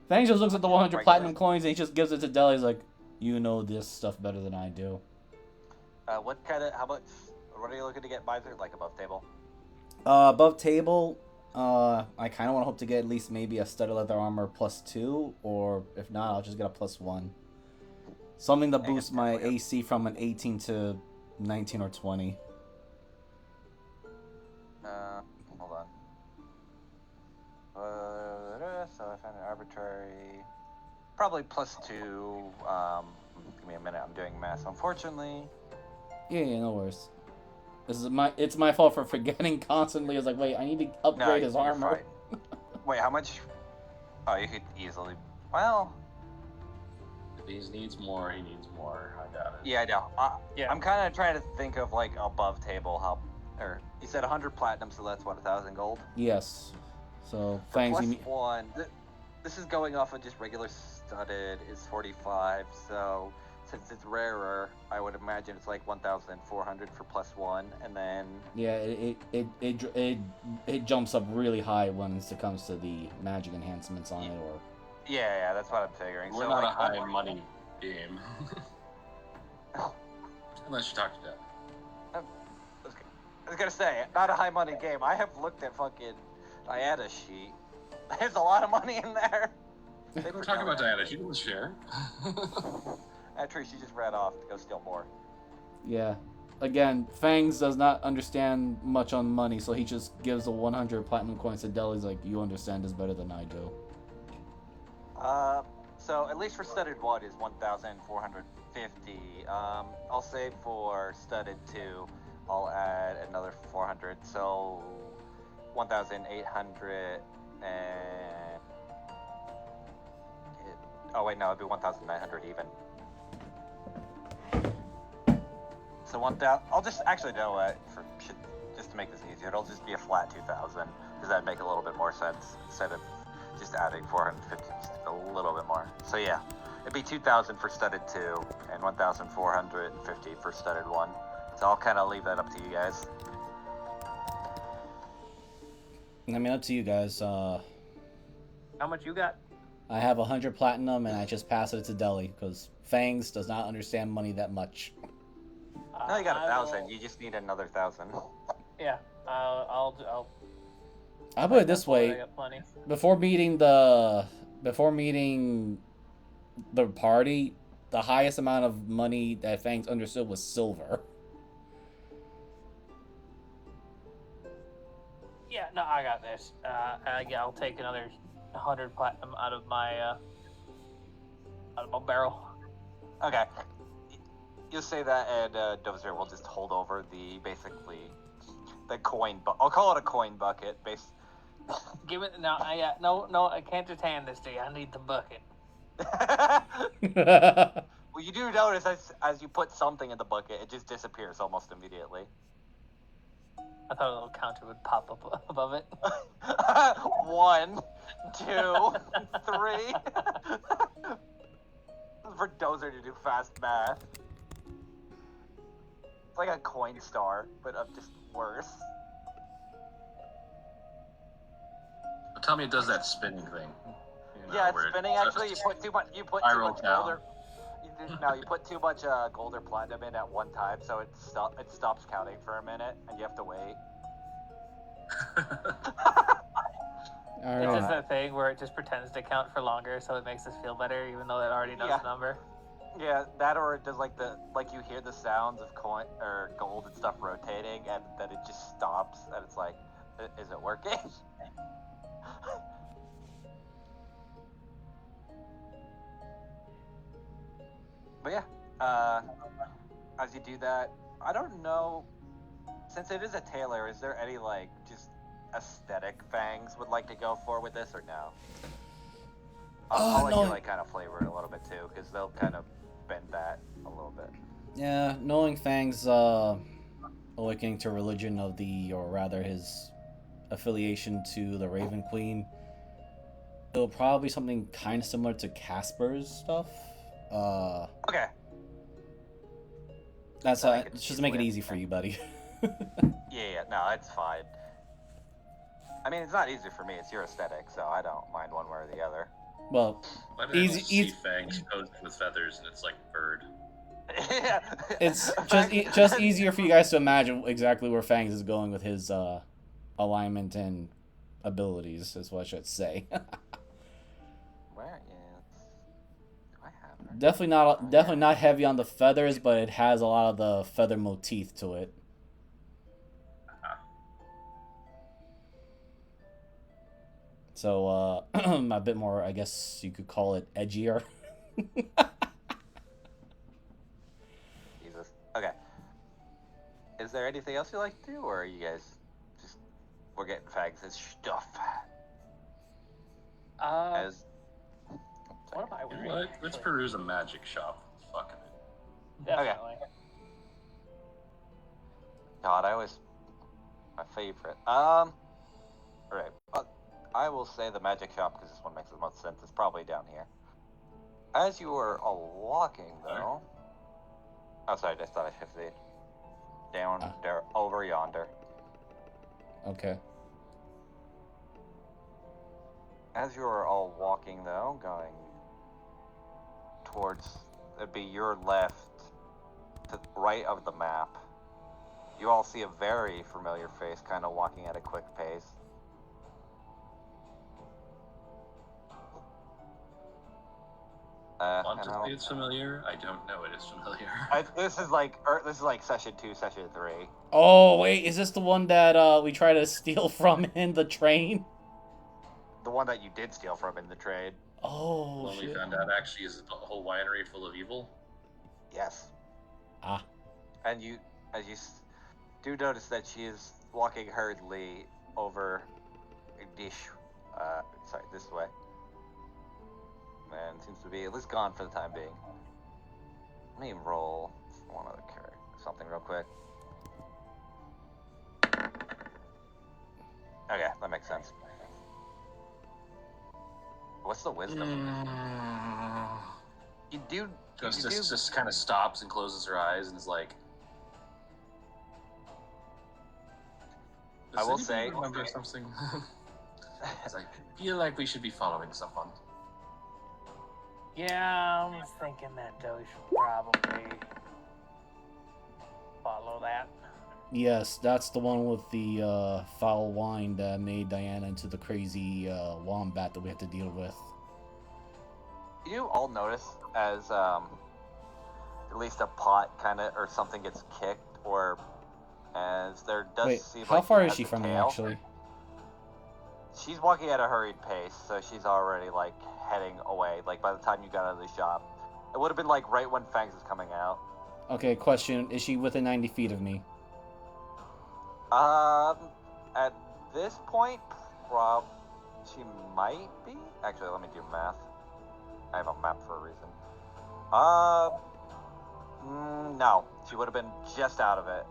Fangs just looks at the 100 Regular. platinum coins and he just gives it to Deli. He's like, you know this stuff better than I do. What kind of? How much? What are you looking to get by there? Like above table? Above table, I kind of want to hope to get at least maybe a studded leather armor +2, or if not, I'll just get a +1. Something to boost my AC from an 18 to 19 or 20. Hold on. So I found an arbitrary, probably +2. Give me a minute. I'm doing math. Unfortunately. Yeah, no worries. It's my fault for forgetting constantly. I was like, wait, I need to upgrade his armor. Fine. Wait, how much? Oh, you could easily. Well. If he needs more, he needs more. I got it. Yeah, I know. Yeah. I'm kind of trying to think of like above table how, or you said 100 platinum, so that's what 1,000 gold. Yes. So For Fangs, plus you mean? one. This is going off of just regular studded is 45. So since it's rarer, I would imagine it's like 1,400 for +1, and then Yeah, it jumps up really high once it comes to the magic enhancements on it, or. yeah, that's what I'm figuring. We're so not like, a high money game. Unless you talk to Deb. I was gonna say, not a high money game. I have looked at fucking Diana sheet. There's a lot of money in there. We're talking about Diana. She didn't share. Actually, she just ran off to go steal more. Yeah. Again, Fangs does not understand much on money, so he just gives the 100 platinum coins to Deli. He's like, you understand this better than I do. So at least for studded one is 1,450. I'll say for studded 2, I'll add another 400. So 1,800 and oh wait, no, it'd be 1,900 even. So 1,000. I'll just actually know what just to make this easier, it'll just be a flat 2,000 because that'd make a little bit more sense instead of just adding 450, just a little bit more. So yeah, it'd be 2,000 for studded 2 and 1,450 for studded 1. So I'll kind of leave that up to you guys. I mean, up to you guys. How much you got? I have 100 platinum, and I just pass it to Deli because Fangs does not understand money that much. No, you got I 1,000. will- You just need another 1,000. Yeah, I'll I'll put it this I way: got plenty. before meeting the party, the highest amount of money that Fangs understood was silver. Yeah, no, I got this. Yeah, I'll take another 100 platinum out of my barrel. Okay. You'll say that, and Dozer will just hold over the coin. I'll call it a coin bucket. Give it no, no, I can't just hand this to you. I need the bucket. Well, you do notice as you put something in the bucket, it just disappears almost immediately. I thought a little counter would pop up above it. 1, 2, 3. For Dozer to do fast math. It's like a coin star, but of just worse. Tell me it does that spinning thing. You know, Yeah, it's where spinning. Actually, you put too much. You put too spiral much down. gold. You put too much gold or platinum in at one time, so it stops counting for a minute, and you have to wait. All It's just right. that thing where it just pretends to count for longer, so it makes us feel better, even though it already knows Yeah. the number. Yeah, that or it does like you hear the sounds of coin or gold and stuff rotating, and then it just stops, and it's like, is it working? But yeah, as you do that, I don't know. Since it is a tailor, is there any like just aesthetic Fangs would like to go for with this, or no? I'll let no. you like kind of flavor it a little bit too, because they'll kind of bend that a little bit. Yeah, knowing Fang's awakening to religion of or rather his affiliation to the Raven Queen, it'll probably be something kind of similar to Casper's stuff. Okay. That's I could just see to make it with- easy for you, buddy. Yeah, no, it's fine. I mean, it's not easy for me. It's your aesthetic, so I don't mind one way or the other. Well, Why did I just see fangs posed with feathers and it's like bird? Yeah. it's just easier for you guys to imagine exactly where Fangs is going with his alignment and abilities, is what I should say. Where is? Do I have her? Definitely not heavy on the feathers, but it has a lot of the feather motif to it. So a bit more, I guess you could call it edgier. Jesus. Okay. Is there anything else you like to do, or are you guys just we're getting fags and stuff? As what am I wearing? Let's actually? peruse a magic shop. Fuck it. Definitely. God, my favorite. Alright. I will say the magic shop because this one makes the most sense. It's probably down here. As you are all walking, though. Oh, sorry, I just thought I shifted. Down there, over yonder. Okay. As you are all walking, though, going towards, it'd be your left to right of the map. You all see a very familiar face, kind of walking at a quick pace. Want to say it's familiar? I don't know it is familiar. This is like session 2, session 3. Oh wait, is this the one that we try to steal from in the train? The one that you did steal from in the trade. Oh When shit. we found out actually is a whole winery full of evil. Yes. Ah. And as you do notice that she is walking hurriedly over this way. And seems to be at least gone for the time being. Let me roll one other character, something real quick. Okay, that makes sense. What's the wisdom? You do. Justice just kind of stops and closes her eyes and is like, I will say, remember something. It's like, I feel like we should be following someone. Yeah, I'm thinking that we should probably follow that. Yes, that's the one with the foul wine that made Diana into the crazy wombat that we have to deal with. You all notice as at least a pot kind of or something gets kicked, or as there does Wait, seem how like far it is has she a from me tail. actually? She's walking at a hurried pace, so she's already like heading away. Like by the time you got out of the shop, it would have been like right when Fangs is coming out. Okay, question: is she within 90 feet of me? At this point, she might be. Actually, let me do math. I have a map for a reason. No, she would have been just out of it,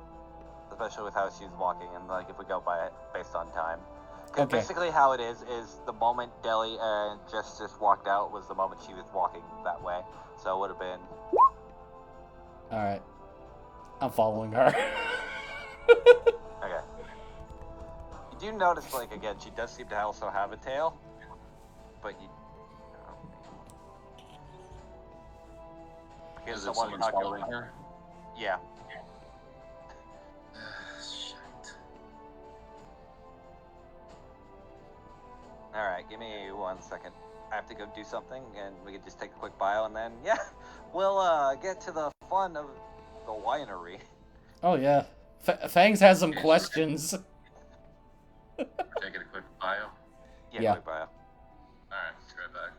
especially with how she's walking, and like if we go by it based on time. Because basically how it is the moment Deli and Justice walked out was the moment she was walking that way. So it would have been... Alright. I'm following her. Okay. You do notice, like, again, she does seem to also have a tail. But you... Is it someone's following her? Yeah. Shit. Alright, give me 1 second. I have to go do something, and we can just take a quick bio, and then, yeah, we'll get to the fun of the winery. Oh yeah. Fangs has some questions. We're taking a quick bio. Yeah. Quick bio. Alright, be right back.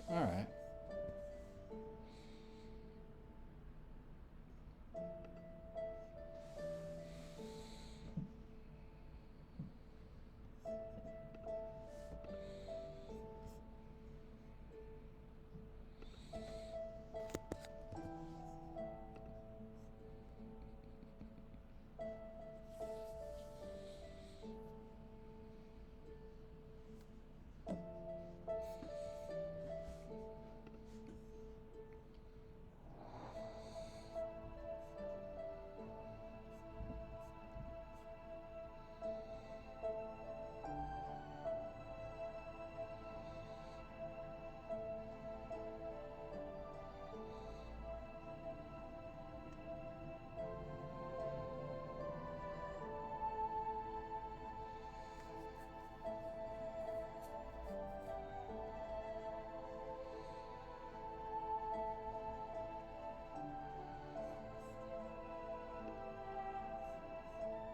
All right.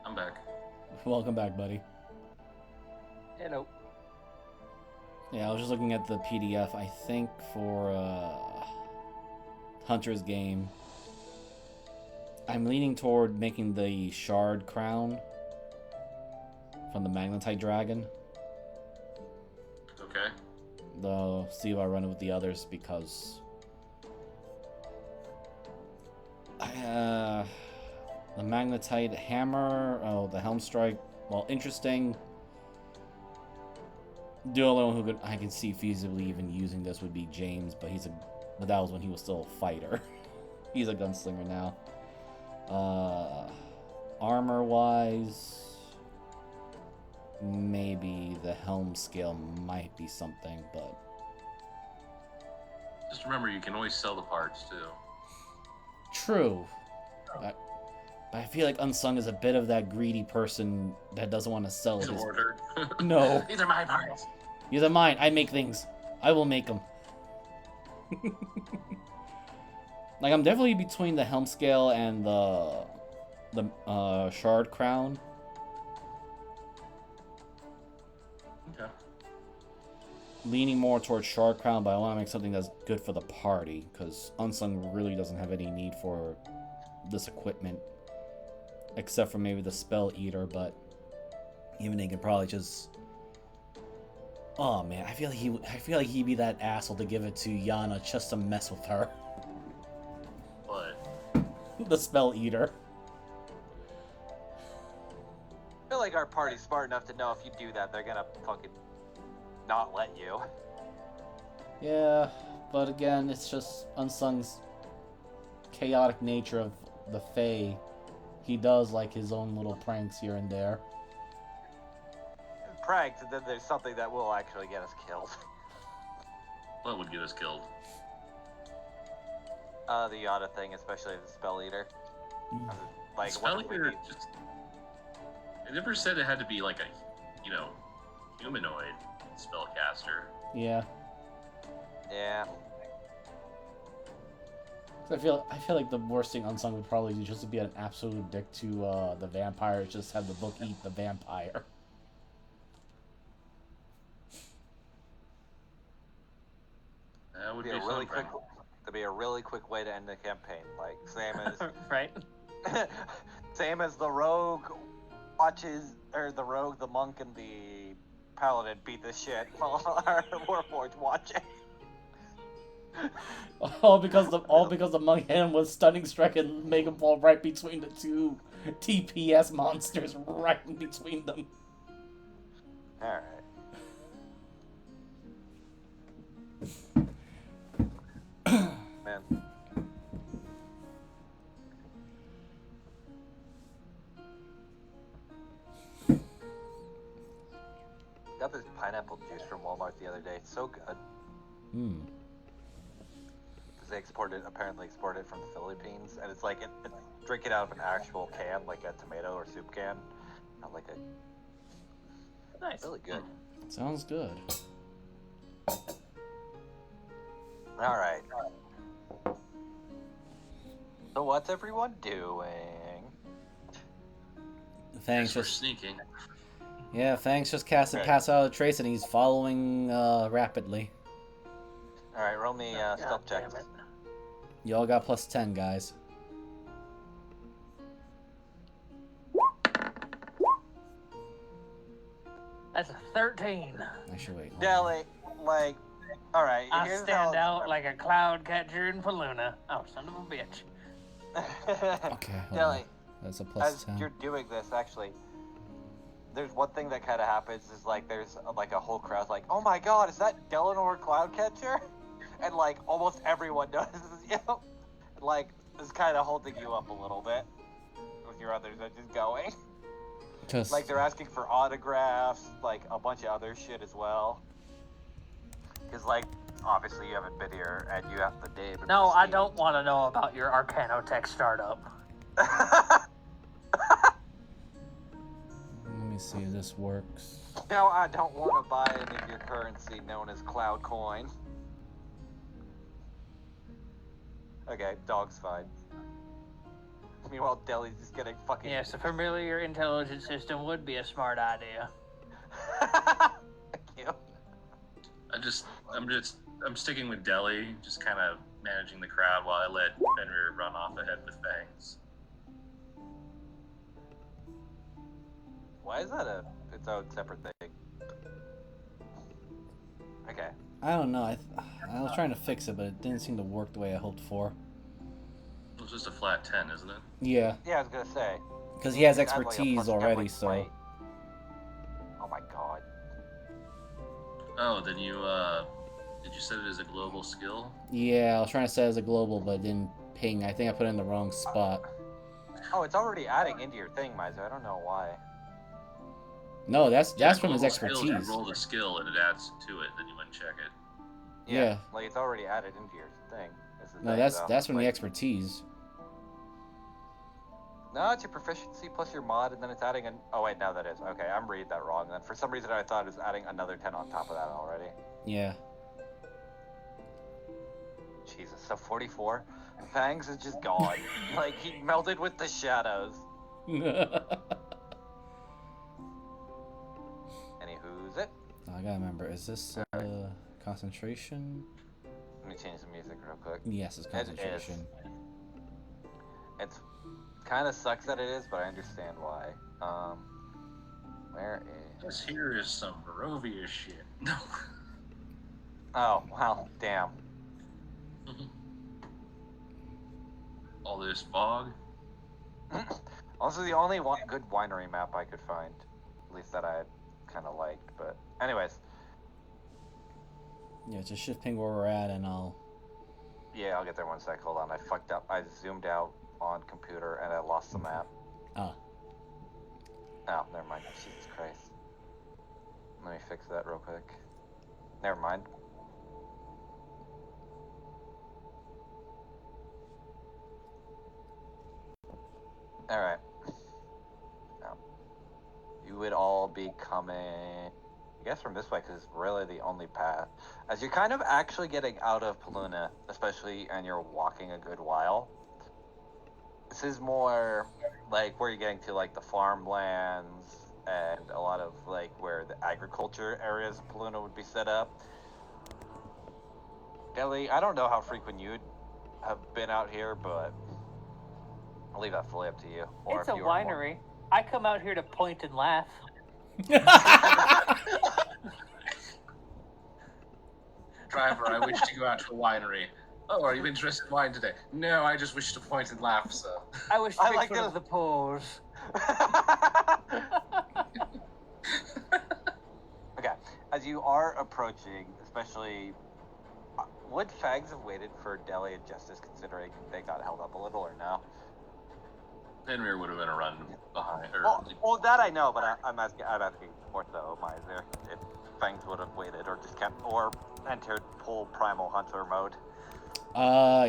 I'm back. Welcome back, buddy. Hello. Yeah, I was just looking at the PDF. I think for Hunter's game, I'm leaning toward making the shard crown from the magnetite dragon. Okay. Though, see if I run it with the others because the magnetite hammer, the helm strike, well, interesting. The only one who I can see feasibly even using this would be James, but but that was when he was still a fighter. He's a gunslinger now. Armor wise, maybe the helm scale might be something, but Just remember, you can always sell the parts too. true. But I feel like Unsung is a bit of that greedy person that doesn't want to sell He's his. a hoarder. No. These are my parts. These are mine. I make things. I will make them. Like, I'm definitely between the helm scale and the shard crown. Okay. Leaning more towards shard crown, but I want to make something that's good for the party, because Unsung really doesn't have any need for this equipment, except for maybe the spell eater. But even they can probably just. Oh man, I feel like he'd be that asshole to give it to Yana just to mess with her. What? The spell eater. I feel like our party's smart enough to know if you do that, they're gonna fucking not let you. Yeah, but again, it's just Unsung's chaotic nature of the Fae. He does like his own little pranks here and there. Pranks, and then there's something that will actually get us killed. What would get us killed? The Yada thing, especially the spell eater. Like, Spell what if we eater need- just. It never said it had to be like a, humanoid spellcaster. Yeah. Yeah. I feel like the worst thing Unsung would probably do just to be an absolute dick to the vampire, is just have the book eat the vampire. That would Be be a really fun, quick. That'd be a really quick way to end the campaign. Like same as Right? same as the rogue watches, or the rogue, the monk, and the paladin beat the shit while our warlord's watching. All because the monk hit him with stunning strike and make him fall right between the two TPS monsters, right in between them. All right. Man. Got this pineapple juice from Walmart the other day. It's so good. Hmm. Because they apparently exported it from the Philippines, and it's like drink it out of an actual can, like a tomato or soup can, not like a. Nice. Really good. Sounds good. All right. So what's everyone doing? Thanks, We're just sneaking. thanks. Just cast a Okay. pass out of the trace, and he's following rapidly. All right, roll me stealth damn checks. it. Y'all got plus 10, guys. That's a 13. Actually, wait. hold on. Deli, like, all right. I here's stand how out like a cloud catcher in Paloona. Oh, son of a bitch. Okay, hold on. Deli, That's a plus as 10. you're doing this, actually, there's one thing that kind of happens is like there's like a whole crowd like, oh my god, is that Delanor Cloudcatcher? And like almost everyone notices you. Like it's kind of holding you up a little bit with your others that just going. Just Like they're asking for autographs, like a bunch of other shit as well. Because like obviously you haven't been here and you have the name. and No, the I Steve. don't want to know about your Arcanotech startup. let me see if this works. No, I don't want to buy any of your currency known as Cloud Coin. Okay, dog's fine. Meanwhile, Deli's just getting fucking. Yes, a familiar intelligence system would be a smart idea. Thank you. I'm sticking with Deli, just kind of managing the crowd while I let Fenrir run off ahead with Fangs. Why is that its own separate thing? Okay. I don't know. I was trying to fix it, but it didn't seem to work the way I hoped for. It's just a flat 10, isn't it? Yeah, Yeah, I was gonna say. because he has Add, like, a expertise plus 10, already, like, so. might. Oh my god. Oh, then did you set it as a global skill? Yeah, I was trying to set it as a global, but it didn't ping. I think I put it in the wrong spot. Oh, it's already adding into your thing, Miser. I don't know why. No, that's from his global skill, expertise. you roll the skill and it adds to it, then you wouldn't check it. Yeah. Like it's already added into your thing. Is the No, thing, that's though. from the Like, expertise. No, it's your proficiency plus your mod, and then it's adding an. Oh wait, no, that is okay. I'm reading that wrong. Then for some reason I thought it was adding another 10 on top of that already. Yeah. Jesus, so 44. Fangs is just gone. Like he melted with the shadows. Anywho's it? I gotta remember. Is this concentration? Let me change the music real quick. Yes, it's concentration. It's kind of sucks that it is, but I understand why. Where is? This here is some Barovia shit. No. Oh wow, damn. All this fog. Also, the only good winery map I could find, at least that I kind of liked. But anyways, Yeah, just shift ping where we're at, and I'll. yeah, I'll get there one sec. Hold on, I fucked up. I zoomed out on computer and I lost the map. Ah. Oh, never mind. Jesus Christ. Let me fix that real quick. Never mind. Alright. Now, you would all be coming, I guess, from this way, because it's really the only path. As you're kind of actually getting out of Paloona, especially, and you're walking a good while, this is more like where you're getting to, like, the farmlands and a lot of, like, where the agriculture areas of Paloona would be set up. Ellie, I don't know how frequent you'd have been out here, but I'll leave that fully up to you. Or It's if a you are more- winery. I come out here to point and laugh. Driver, I wish to go out to a winery. Oh, are you interested in wine today? No, I just wish to point and laugh, sir. I wish to I make like fun this. of the pores. Okay, as you are approaching, especially, would Fags have waited for Deli and Justice, considering they got held up a little, or no? Fenrir would have been a run behind. Well, that I know, but I'm asking more so, Miser, if Fangs would have waited, or just kept, or entered full primal hunter mode.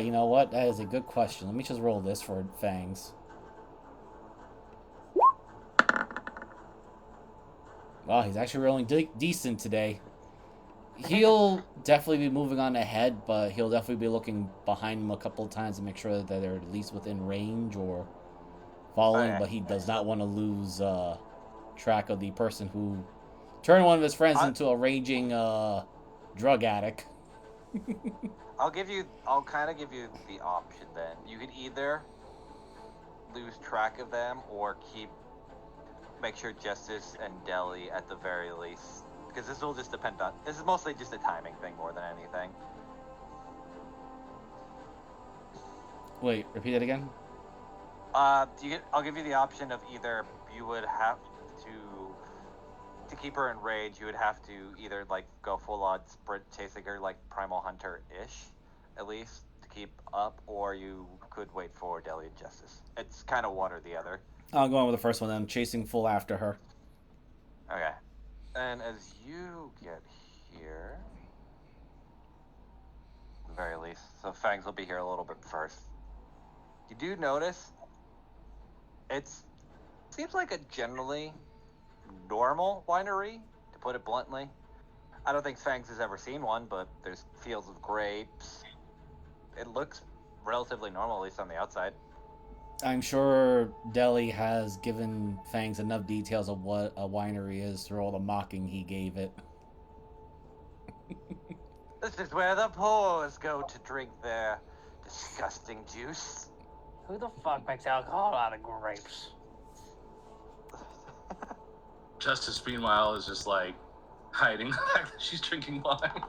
You know what? That is a good question. Let me just roll this for Fangs. Wow, he's actually rolling decent today. He'll definitely be moving on ahead, but he'll definitely be looking behind him a couple of times to make sure that they're at least within range or following, Okay. but he does not want to lose track of the person who turned one of his friends into a raging drug addict. I'll kind of give you the option then. You could either lose track of them or make sure Justice and Deli at the very least, because this will just depend on. This is mostly just a timing thing more than anything. Wait, repeat it again. I'll give you the option of either you would have to keep her enraged. You would have to either like go full on sprint chasing her like Primal Hunter ish, at least to keep up, or you could wait for Deli and Justice. It's kind of one or the other. I'll go on with the first one then. Chasing full after her. Okay. And as you get here, at the very least, so Fangs will be here a little bit first. You do notice it seems like a generally normal winery, to put it bluntly. I don't think Fangs has ever seen one, but there's fields of grapes. It looks relatively normal, at least on the outside. I'm sure Deli has given Fangs enough details of what a winery is through all the mocking he gave it. This is where the poors go to drink their disgusting juice. Who the fuck makes alcohol out of grapes? Justice, meanwhile, is just like hiding the fact that she's drinking wine.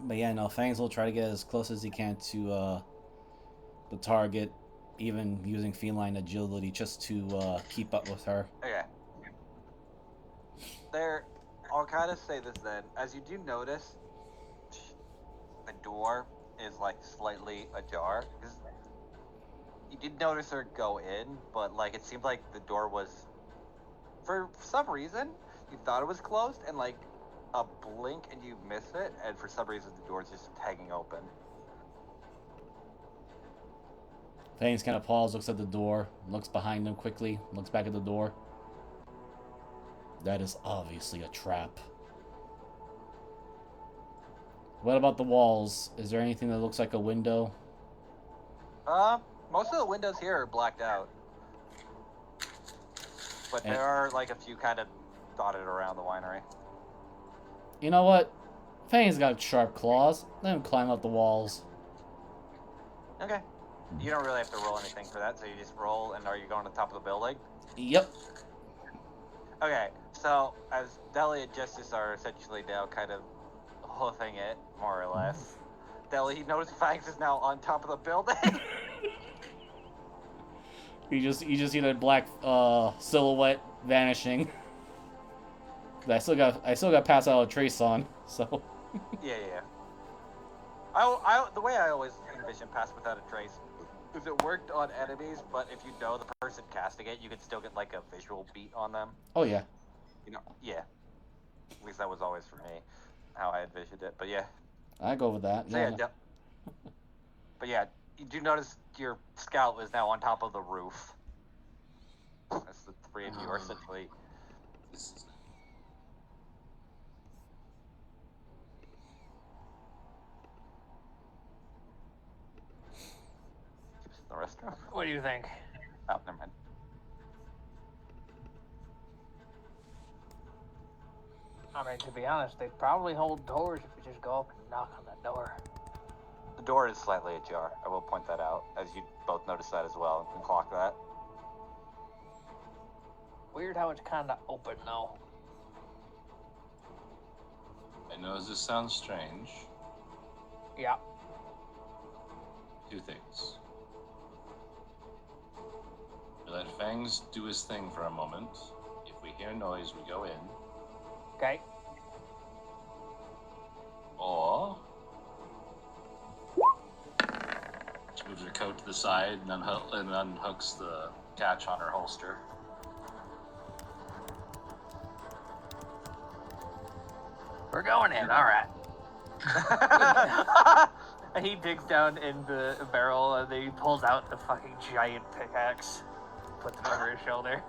But yeah, no, Fangs will try to get as close as he can to the target, even using feline agility just to keep up with her. Okay. I'll kind of say this then. As you do notice, the door is like slightly ajar. Because you did notice her go in, but like it seemed like the door was, for some reason, you thought it was closed, and like a blink and you miss it, and for some reason the door's just hanging open. Fangs kind of pauses, looks at the door, looks behind him quickly, looks back at the door. That is obviously a trap. What about the walls? Is there anything that looks like a window? Most of the windows here are blacked out. But there are like a few kind of dotted around the winery. You know what? Fangs got sharp claws. Let him climb up the walls. Okay. You don't really have to roll anything for that, so you just roll, and are you going to the top of the building? Yep. Okay, so as Deli and Justice are essentially now kind of hoofing it, more or less, Deli, you notice Fangs is now on top of the building. You just see that black silhouette vanishing. But I still got pass out a trace on, so. Yeah. The way I always envision pass without a trace is it worked on enemies, but if you know the person casting it, you can still get like a visual beat on them. Oh yeah. You know, yeah. At least that was always for me how I envisioned it. But yeah. I go with that. So Yeah. But yeah, you do notice your scout is now on top of the roof. That's the three of you are essentially. The restroom. What do you think? Oh, never mind. I mean, to be honest, they probably hold doors if you just go up and knock on that door. The door is slightly ajar. I will point that out, as you both notice that as well and can clock that. Weird how it's kind of open now. I know this sounds strange. Yeah. Two things. We let Fangs do his thing for a moment. If we hear noise, we go in. Okay. Or she moves her coat to the side and unhooks the catch on her holster. We're going in, alright. He digs down in the barrel and then he pulls out the fucking giant pickaxe. Puts it over his shoulder.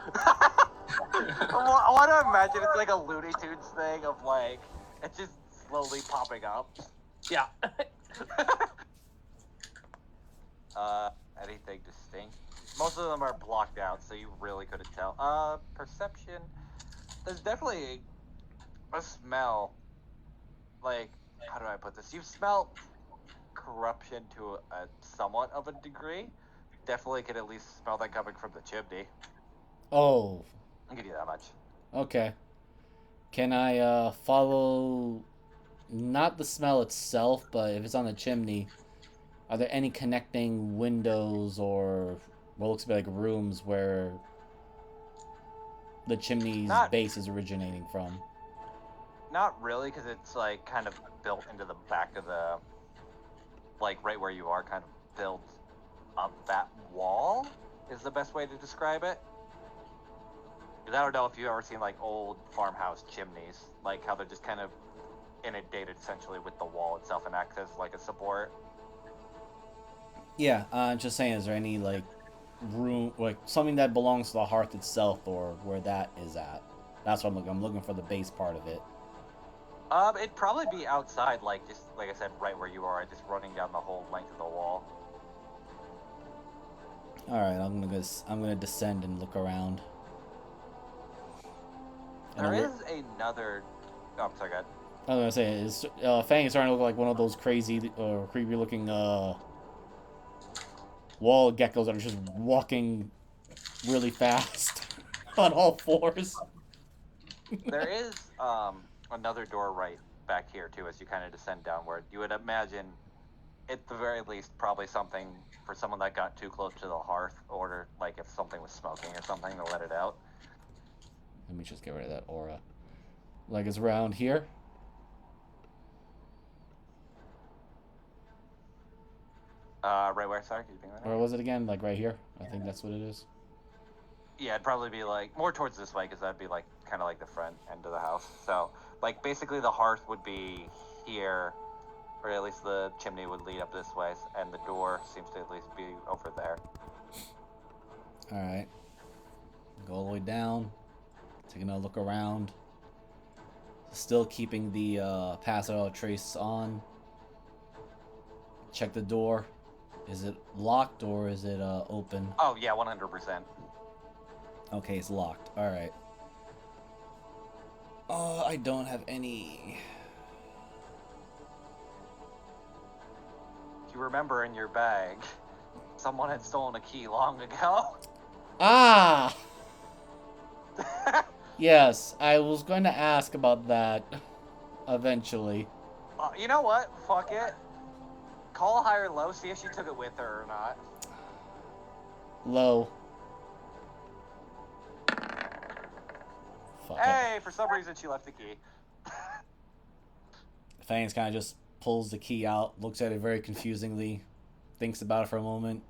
I want to imagine it's like a Looney Tunes thing of like, it's just slowly popping up. Yeah. Anything distinct? Most of them are blocked out, so you really couldn't tell. Perception. There's definitely a smell like, how do I put this? You smell corruption to a somewhat of a degree. Definitely could at least smell that coming from the chimney. Oh, I'll give you that much. okay. Can I follow not the smell itself, but if it's on the chimney, are there any connecting windows or what looks to be like rooms where the chimney's Not base is originating from? Not really, because it's like kind of built into the back of the, like right where you are, kind of built up that wall is the best way to describe it. Because I don't know if you've ever seen like old farmhouse chimneys, like how they're just kind of inundated essentially with the wall itself and acts as like a support. Yeah, just saying, is there any like room, like something that belongs to the hearth itself, or where that is at? That's what I'm looking. I'm looking for the base part of it. It'd probably be outside, like just like I said, right where you are, just running down the whole length of the wall. All right, I'm gonna descend and look around. There is another. Oh, I'm sorry, go ahead. I was gonna say, is Fang is starting to look like one of those crazy or creepy looking wall geckos that are just walking really fast on all fours. There is another door right back here too, as you kind of descend downward. You would imagine, at the very least, probably something for someone that got too close to the hearth, or like if something was smoking or something, to let it out. Let me just get rid of that aura. Like it's around here. Right where? Sorry, could you bring that Or up? was it again? Like right here? I think that's what it is. Yeah, it'd probably be like more towards this way, because that'd be like kind of like the front end of the house. So, like basically, the hearth would be here, or at least the chimney would lead up this way, and the door seems to at least be over there. Alright. Go all the way down. Take another look around. Still keeping the pass without trace on. Check the door. Is it locked or is it open? Oh yeah, 100%. Okay, it's locked. Alright. I don't have any. You remember in your bag, someone had stolen a key long ago. Ah! Yes, I was going to ask about that eventually. You know what? Fuck it. Call high or low, see if she took it with her or not. Low. Fuck it. Hey, for some reason she left the key. Fangs kind of just pulls the key out, looks at it very confusingly, thinks about it for a moment.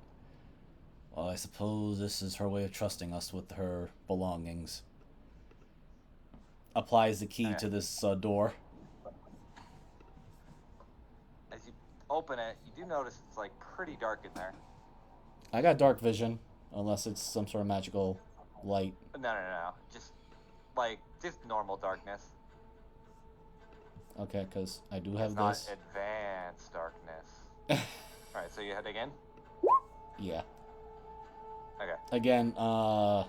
Well, I suppose this is her way of trusting us with her belongings. Applies the key to this door. As you open it, you do notice it's like pretty dark in there. I got dark vision, unless it's some sort of magical light. No. Just normal darkness. Okay, because I do have It's not this. advanced darkness. Alright, so you head again? Yeah. Okay. Again, quote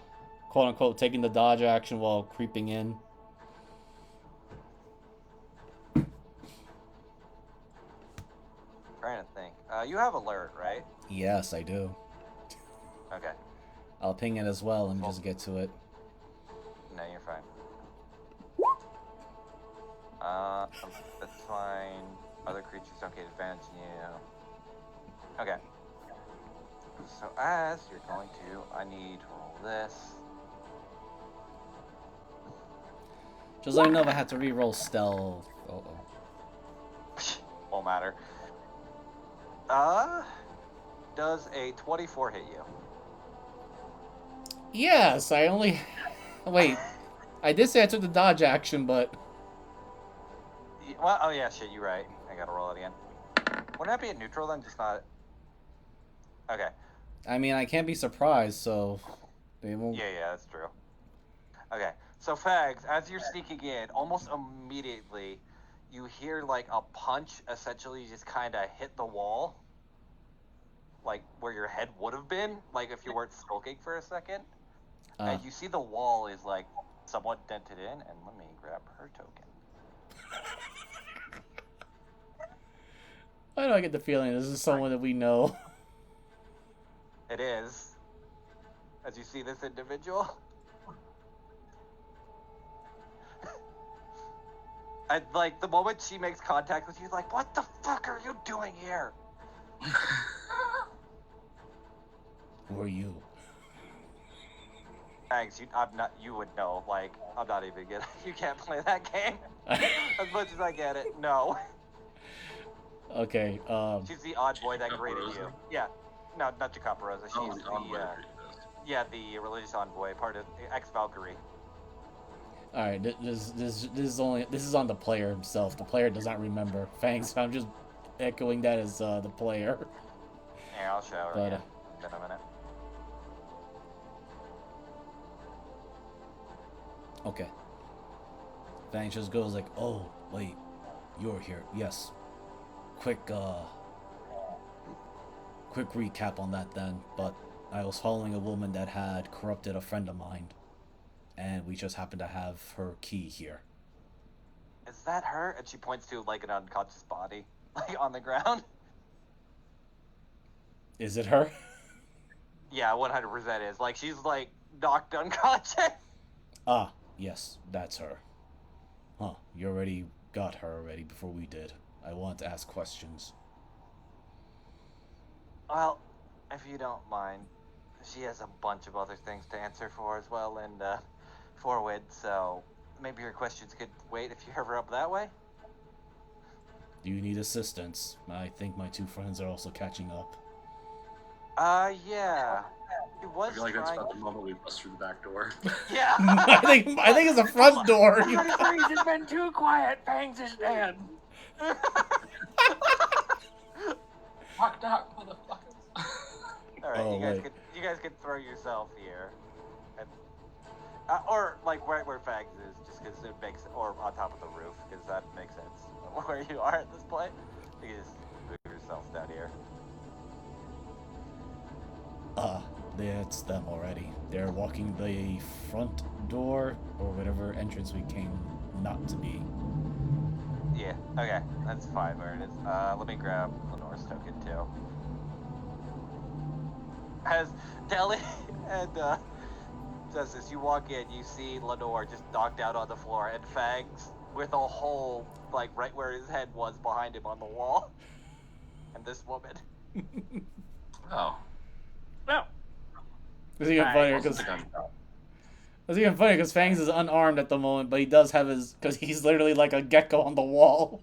unquote, taking the dodge action while creeping in. Trying to think. You have alert, right? Yes, I do. Okay. I'll ping it as well. Let me just get to it. No, you're fine. That's fine. Other creatures don't get advantage on you. Okay. So as you're going to, I need to roll this. Just let me know if I have to re-roll stealth. Uh-oh. Won't matter. Does a 24 hit you? Yes, I only... Wait. I did say I took the dodge action, but... Well, oh yeah, shit, you're right. I gotta roll it again. Wouldn't that be a neutral then? Just not... Okay. I mean, I can't be surprised, so... They won't... Yeah, that's true. Okay, so Fags, as you're sneaking in, almost immediately, you hear like a punch essentially just kind of hit the wall. Like where your head would have been, like if you weren't skulking for a second. And you see the wall is like somewhat dented in, and let me grab her token. Why do I get the feeling this is someone that we know? It is. As you see this individual. And, like, the moment she makes contact with you, like, what the fuck are you doing here? Who are you? Thanks, you would know, like, I'm not even gonna, you can't play that game. As much as I get it, no. Okay, She's the odd boy that Jacob greeted Rosa? you. Yeah. No, not Jacoparosa. She's Oh, the envoy the, agreed with us. yeah, the religious envoy, part of ex-Valkyrie. alright, this is on the player himself. The player does not remember. Fangs, I'm just echoing that as the player. Yeah, I'll show her But, again in a minute. Okay. Fangs just goes like, oh, wait, you're here. Yes. Quick recap on that then, but I was following a woman that had corrupted a friend of mine, and we just happened to have her key here. Is that her? And she points to, like, an unconscious body, like, on the ground. Is it her? Yeah, 100% is. Like, she's, like, knocked unconscious. Ah, yes, that's her. Huh, you already got her already before we did. I want to ask questions. Well, if you don't mind, she has a bunch of other things to answer for as well, and, forward, so maybe your questions could wait if you're ever up that way? Do you need assistance? I think my two friends are also catching up. Yeah. He was I feel like that's trying... about the moment we bust through the back door. Yeah! I think it's the front door. Freeze has been too quiet. Fangs is dead. Knock, knock, motherfuckers. Alright, Oh, you guys could throw yourself here. And, or, like, right where Fags is, just because it makes... Or on top of the roof, because that makes sense. Where you are at this point. You can just move yourself down here. It's them already. They're walking the front door, or whatever entrance we came not to be. Yeah, okay. That's fine where it is. Let me grab Lenore's token, too. As Deli and, says this, you walk in, you see Lenore just knocked out on the floor, and Fangs with a hole, like, right where his head was behind him on the wall. And this woman. Oh. No. It's even funnier Wasn't because the gun. Fangs is unarmed at the moment, but he does have his because he's literally like a gecko on the wall.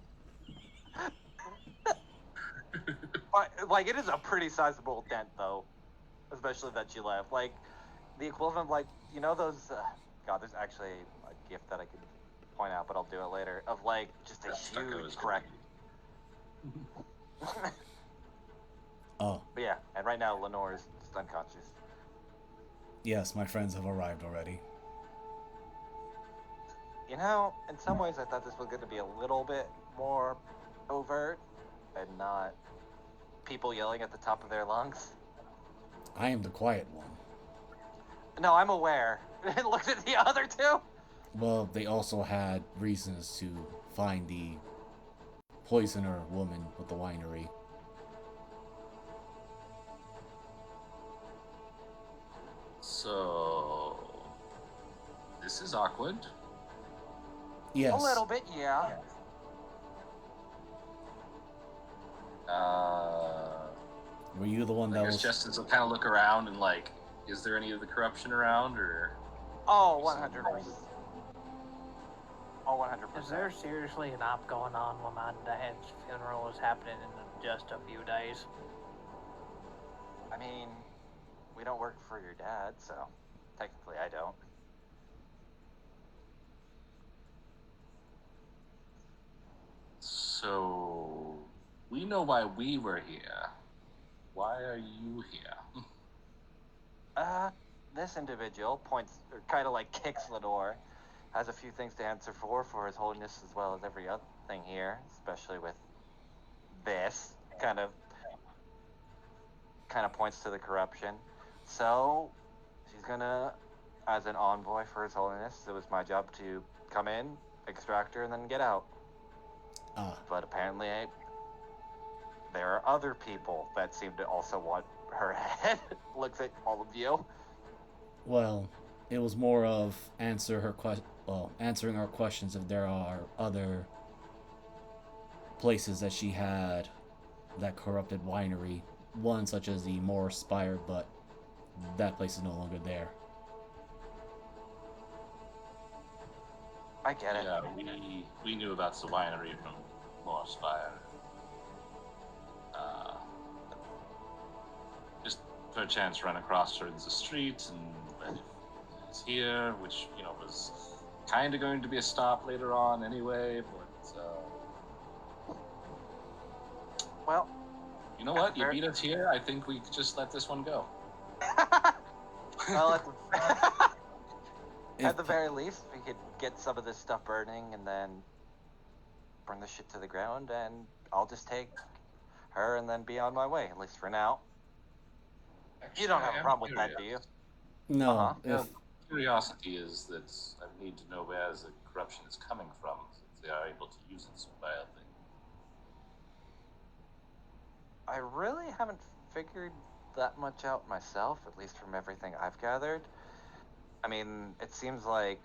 Like, it is a pretty sizable dent, though. Especially that she left. Like, the equivalent, like, you know those... God, there's actually a gift that I could point out, but I'll do it later. Of, like, just a huge crack. Oh, But yeah, and right now Lenore is just unconscious. yes, my friends have arrived already. You know, in some ways I thought this was going to be a little bit more overt and not people yelling at the top of their lungs. I am the quiet one. No, I'm aware. Look at the other two. Well, they also had reasons to find the poisoner woman with the winery. So, this is awkward. Yes. A little bit, yeah. Were you the one I that guess was... Justin's will kind of look around and like, is there any of the corruption around, or? Oh, 100%. Oh, 100%. Is there seriously an op going on when my dad's funeral is happening in just a few days? I mean, we don't work for your dad, so technically I don't. So, we know why we were here. Why are you here? This individual points, or kind of like kicks the door, has a few things to answer for His Holiness as well as every other thing here, especially with this kind of points to the corruption. So she's gonna, as an envoy for His Holiness, it was my job to come in, extract her, and then get out. Ah, But apparently, there are other people that seem to also want her head. Looks at all of you. Well, it was more of answering our questions if there are other places that she had that corrupted winery. One such as the Moor Spire, but that place is no longer there. I get it. Yeah, we knew about the winery from Morspire. Just for a chance run across her in the street, and it's here, which was kind of going to be a stop later on anyway. But Well, you know what? You beat us here. I think we could just let this one go. well, at the very least, we could get some of this stuff burning and then burn the shit to the ground, and I'll just take her and then be on my way, at least for now. Actually, You don't have I a am problem with that, do curious. you? No, Uh-huh. if Well, curiosity is that I need to know where the corruption is coming from, since they are able to use it so badly. I really haven't figured that much out myself, at least from everything I've gathered. I mean, it seems like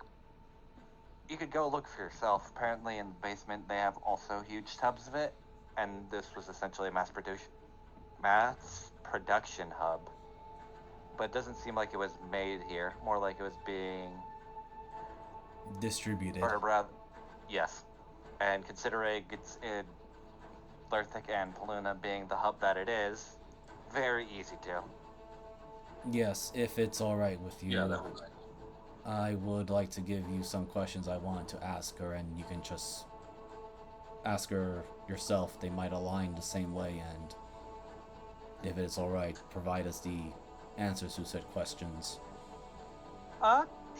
you could go look for yourself. Apparently, in the basement, they have also huge tubs of it, and this was essentially a mass production hub. But it doesn't seem like it was made here. More like it was being, distributed. or rather, yes. And considering it's in Lerthic and Paloona being the hub that it is, very easy to. Yes, if it's all right with you. Yeah, that was. I would like to give you some questions I wanted to ask her, and you can just ask her yourself. They might align the same way, and if it's alright, provide us the answers to said questions.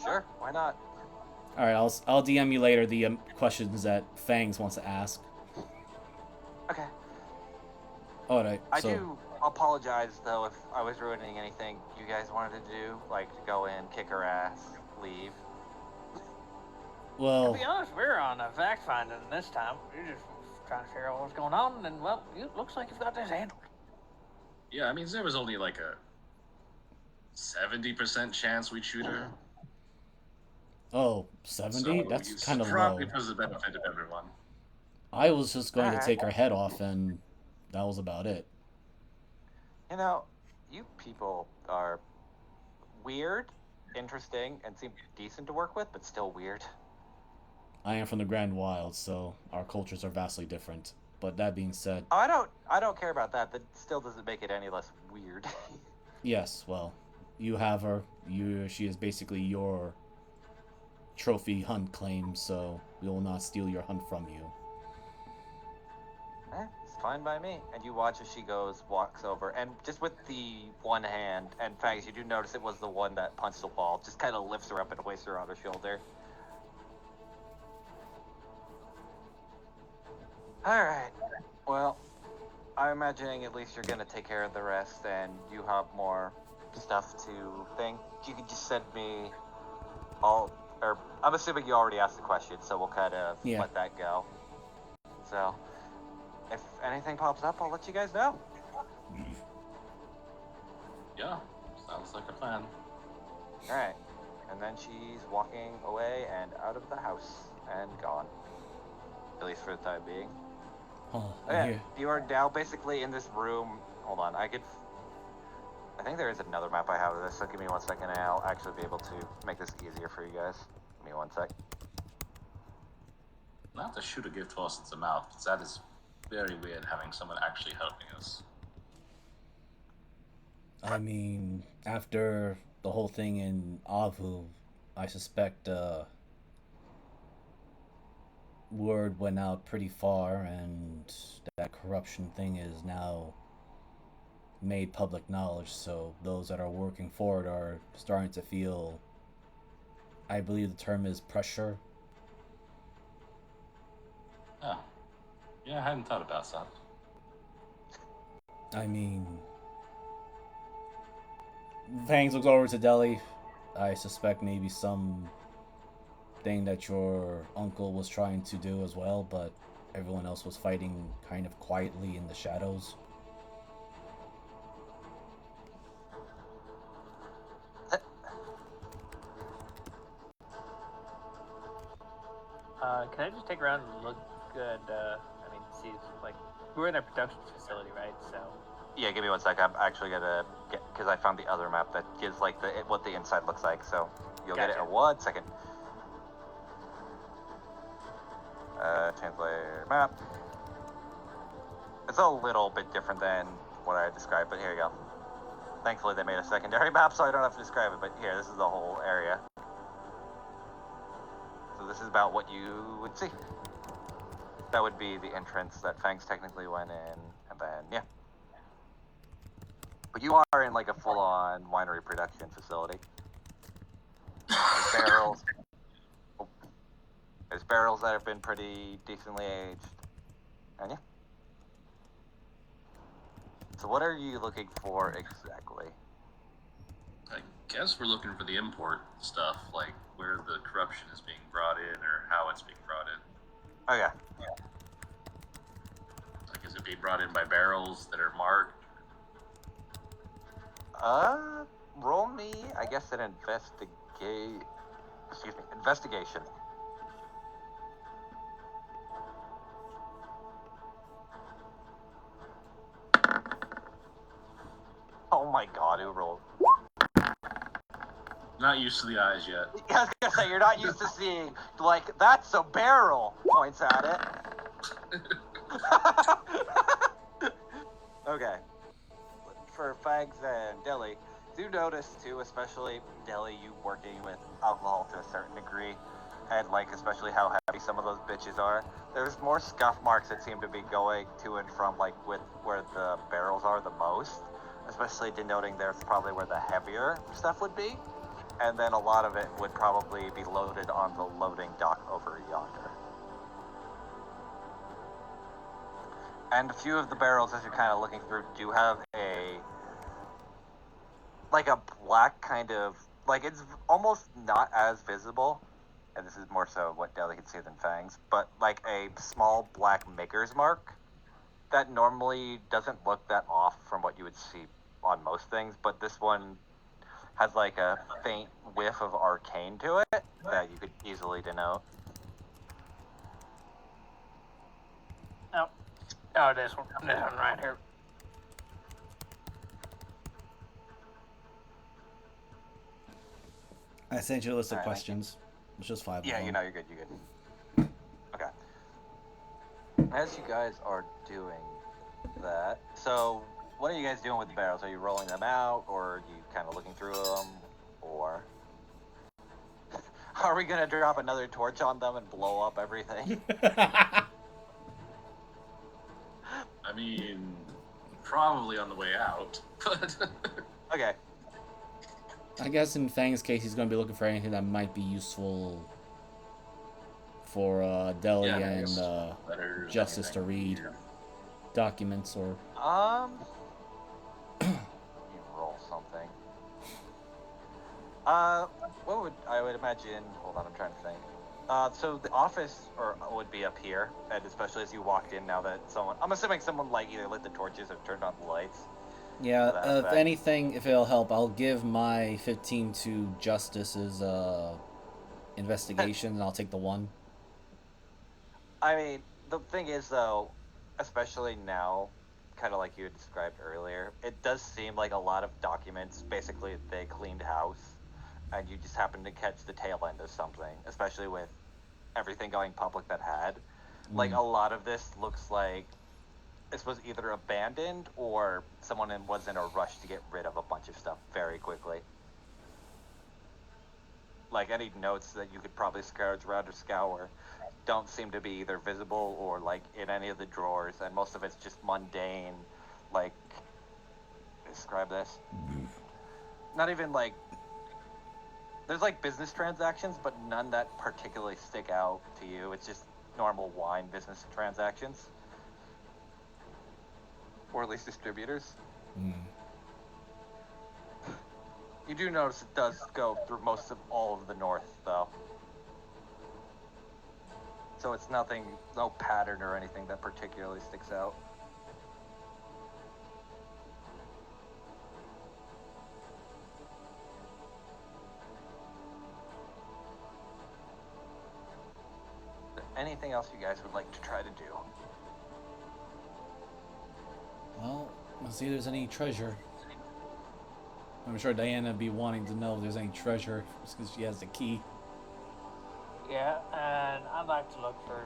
Sure, why not? Alright, I'll DM you later the questions that Fangs wants to ask. Okay. Alright, I so do apologize, though, if I was ruining anything you guys wanted to do, like to go in, kick her ass, leave. To well, be honest, we're on a fact finding this time. We're just trying to figure out what's going on, and well, it looks like you've got this handled. Yeah, I mean, there was only like a 70% chance we'd shoot her. oh, 70? So That's it's kind of low. probably for the benefit of everyone. I was just going to Alright. take her head off, and that was about it. You know, you people are weird, interesting, and seem decent to work with, but still weird. I am from the Grand Wilds, so our cultures are vastly different. But that being said, Oh, I don't care about that. That still doesn't make it any less weird. yes, well, you have her. She is basically your trophy hunt claim, so we will not steal your hunt from you. It's fine by me. And you watch as she walks over, and just with the one hand, and Fangs, you do notice it was the one that punched the wall, just kind of lifts her up and hoists her on her shoulder. Alright. Well, I'm imagining at least you're gonna take care of the rest, and you have more stuff to think. You could just send me or I'm assuming you already asked the question, so we'll kind of Yeah. let that go. So, if anything pops up, I'll let you guys know. Yeah, sounds like a plan. Alright. And then she's walking away and out of the house and gone. At least for the time being. Oh, Yeah, here. you are now basically in this room. Hold on, I think there is another map I have of this, so give me 1 second and I'll actually be able to make this easier for you guys. Give me 1 sec. Not to shoot a gift horse in the mouth, but that is very weird having someone actually helping us. I mean, after the whole thing in Avu, I suspect word went out pretty far, and that corruption thing is now made public knowledge. So those that are working for it are starting to feel, I believe the term is pressure. Oh. Yeah, I hadn't thought about that. I mean, Fangs looks over to Delhi. I suspect maybe some thing that your uncle was trying to do as well, but everyone else was fighting kind of quietly in the shadows. Can I just take around and look good? See, like, we're in a production facility, right? So. Yeah, give me 1 sec. I'm actually gonna get, because I found the other map that gives like what the inside looks like. So you'll get it in 1 second. Translate map. It's a little bit different than what I described, but here you go. Thankfully, they made a secondary map, so I don't have to describe it. But here, this is the whole area. So this is about what you would see. That would be the entrance that Fangs technically went in, and then, yeah. But you are in like a full-on winery production facility. There's barrels. Oh. There's barrels that have been pretty decently aged. And yeah. So what are you looking for exactly? I guess we're looking for the import stuff, like where the corruption is being brought in or how it's being brought in. Oh yeah. Like, is it being brought in by barrels that are marked? Roll me, I guess, an investigation. Oh my god, who rolled? Not used to the eyes yet. I was gonna say, you're not used to seeing, like, that's a barrel, points at it. Okay. For Fags and Deli, do notice too, especially Deli, you working with alcohol to a certain degree, and like especially how heavy some of those bitches are. There's more scuff marks that seem to be going to and from like with where the barrels are the most, especially denoting there's probably where the heavier stuff would be, and then a lot of it would probably be loaded on the loading dock over yonder. And a few of the barrels, as you're kind of looking through, do have a black kind of, like, it's almost not as visible, and this is more so what Deli can see than Fangs, but like a small black maker's mark that normally doesn't look that off from what you would see on most things, but this one has like a faint whiff of arcane to it that you could easily denote. Oh, this one right here. I sent you a list of questions. It's just 5 Yeah, of them. you know, you're good. Okay. As you guys are doing that, so what are you guys doing with the barrels? Are you rolling them out, or are you kind of looking through them, or are we gonna drop another torch on them and blow up everything? I mean, probably on the way out, but... Okay. I guess in Fang's case, he's going to be looking for anything that might be useful for Deli and Justice to read. Documents or... You roll something. What would I would imagine? Hold on, I'm trying to think. So the office would be up here, and especially as you walked in. Now that I'm assuming someone like either lit the torches or turned on the lights. Yeah. If anything, if it'll help, I'll give my 15 to Justice's investigation, and I'll take the 1. I mean, the thing is, though, especially now, kind of like you had described earlier, it does seem like a lot of documents, basically, they cleaned house, and you just happen to catch the tail end of something, especially with everything going public that had. Like, a lot of this looks like this was either abandoned or someone was in a rush to get rid of a bunch of stuff very quickly. Like, any notes that you could probably scourge around or scour don't seem to be either visible or like in any of the drawers, and most of it's just mundane, like, describe this, not even like, there's like business transactions, but none that particularly stick out to you. It's just normal wine business transactions, or at least distributors. You do notice it does go through most of all of the north, though. So it's nothing, no pattern or anything that particularly sticks out. Anything else you guys would like to try to do? Well, let's see if there's any treasure. I'm sure Diana would be wanting to know if there's any treasure because she has the key. Yeah, and I'd like to look for,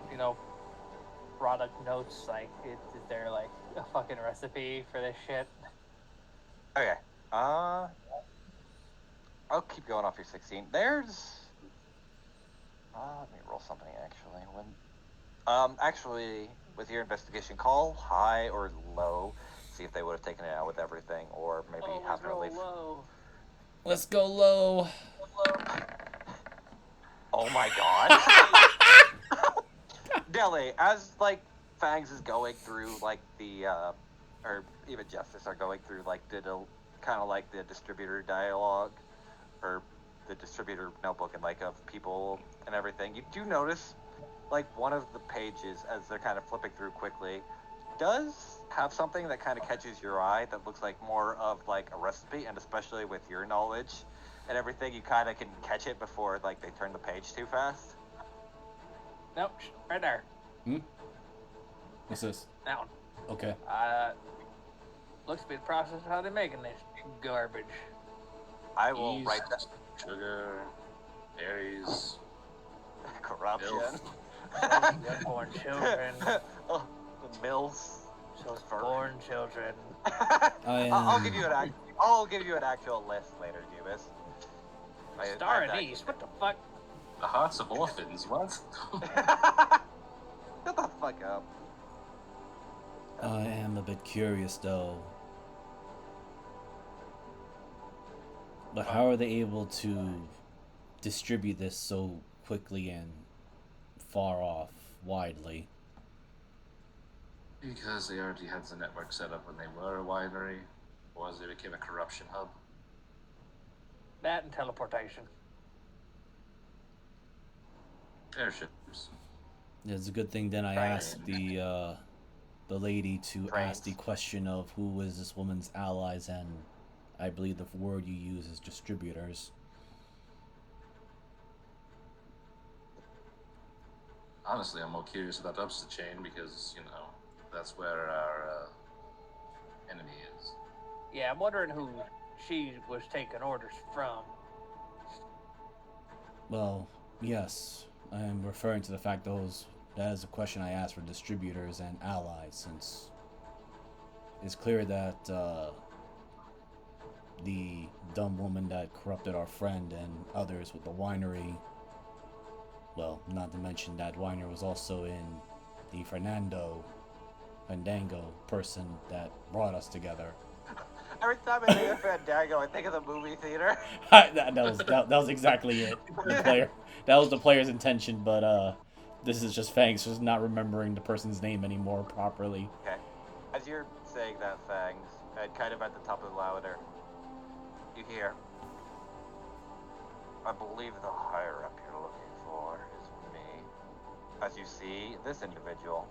product notes. Like, is there, like, a fucking recipe for this shit? Okay. I'll keep going off your 16. There's... let me roll something, actually. Actually, with your investigation, call high or low. See if they would have taken it out with everything, or maybe have her leave. Low. Let's go low. Oh my god. Deli, as, like, Fangs is going through, like, or even Justice are going through, like, kind of like the distributor dialogue, or the distributor notebook, and, like, of people and everything, you do notice, like, one of the pages, as they're kind of flipping through quickly, does have something that kind of catches your eye that looks like more of, like, a recipe, and especially with your knowledge and everything, you kind of can catch it before, like, they turn the page too fast. Nope, right there. What's this? That one. Okay. Looks to be the process of how they're making this garbage. I will Yeast, write that. Sugar, berries. Corruption. Those unborn children. Oh, the mills. Those born children. I'll give you an actual list later, Jubis. Star anise. What the fuck? The hearts of orphans, what? Shut the fuck up. I am a bit curious though. But how are they able to distribute this so quickly and far off, widely? Because they already had the network set up when they were a winery, or as they became a corruption hub. That and teleportation. Airships. It's a good thing then I asked the lady to ask the question of who was this woman's allies, and I believe the word you use is distributors. Honestly, I'm more curious about up the chain because, that's where our enemy is. Yeah, I'm wondering who she was taking orders from. Well, yes, I am referring to the fact that is a question I asked for distributors and allies, since it's clear that the dumb woman that corrupted our friend and others with the winery, well, not to mention that winery was also in the Fandango person that brought us together. Every time I think of Fandango, I think of the movie theater. that was exactly it. That was the player's intention, but this is just Fangs just not remembering the person's name anymore properly. Okay. As you're saying that, Fangs, and kind of at the top of the louder, you hear, I believe the higher up you're looking for is me. As you see this individual.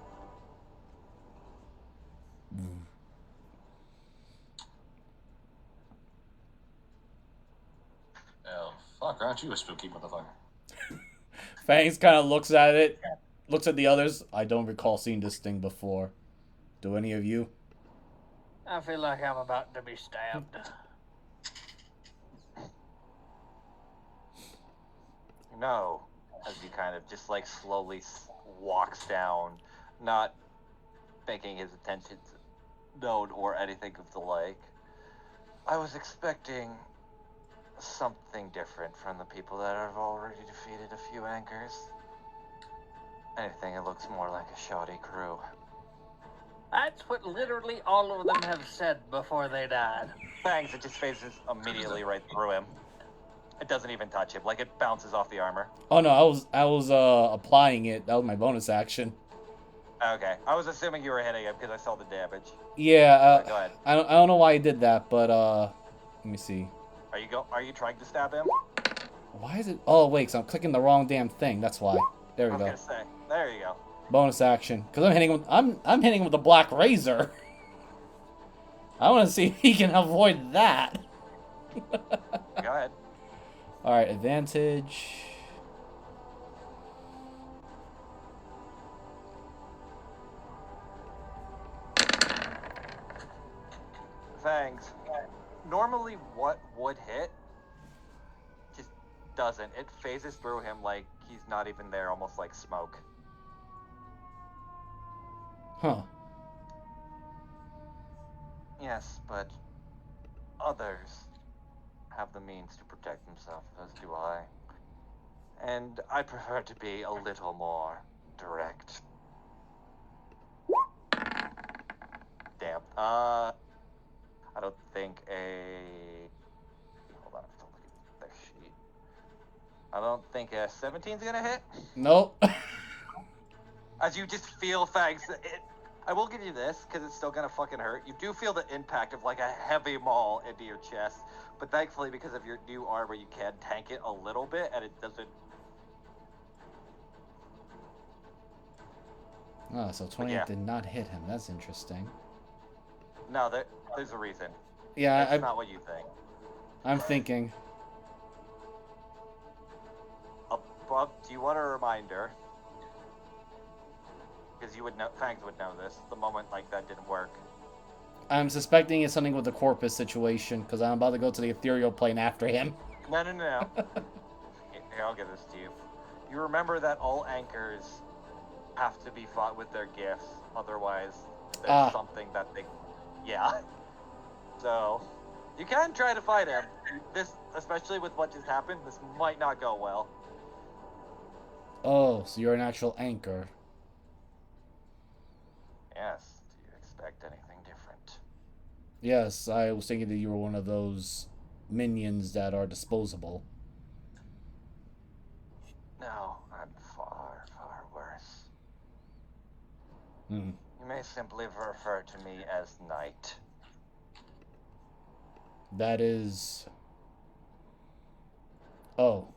Oh, fuck, aren't you a spooky motherfucker? Fangs kind of looks at it, looks at the others. I don't recall seeing this thing before. Do any of you? I feel like I'm about to be stabbed. No, as he kind of just like slowly walks down, not making his intentions known or anything of the like. I was expecting something different from the people that have already defeated a few anchors. Anything, it looks more like a shoddy crew. That's what literally all of them have said before they died. Fangs, it just phases immediately right through him. It doesn't even touch him, like it bounces off the armor. Oh no, I was applying it. That was my bonus action. Okay, I was assuming you were hitting him because I saw the damage. Yeah, Go ahead. I don't know why I did that, but let me see. Are you trying to stab him? Why is it? Oh wait, so I'm clicking the wrong damn thing. That's why. There I we was go. gonna say. There you go. Bonus action, because I'm hitting him with the black razor. I want to see if he can avoid that. Go ahead. All right, advantage. Fangs. Normally, what would hit just doesn't. It phases through him like he's not even there, almost like smoke. Huh. Yes, but others have the means to protect themselves, as do I. And I prefer to be a little more direct. Damn. I don't think a... Hold on, I have to look at their sheet. I don't think a 17's gonna hit. Nope. As you just feel Fangs, I will give you this, because it's still gonna fucking hurt. You do feel the impact of like a heavy maul into your chest, but thankfully because of your new armor, you can tank it a little bit, and it doesn't... Oh, so 28 yeah. did not hit him. That's interesting. No, there's a reason. Yeah, It's not what you think. I'm thinking. Do you want a reminder? Because you would know, Fangs would know this, the moment like that didn't work. I'm suspecting it's something with the Corpus situation, because I'm about to go to the ethereal plane after him. No. Here, I'll give this to you. You remember that all anchors have to be fought with their gifts, otherwise there's something that they... Yeah. So, you can try to fight him. This, especially with what just happened, this might not go well. Oh, so you're an actual anchor. Yes. Do you expect anything different? Yes, I was thinking that you were one of those minions that are disposable. No, I'm far, far worse. Hmm. You may simply refer to me as Knight. That is... Oh.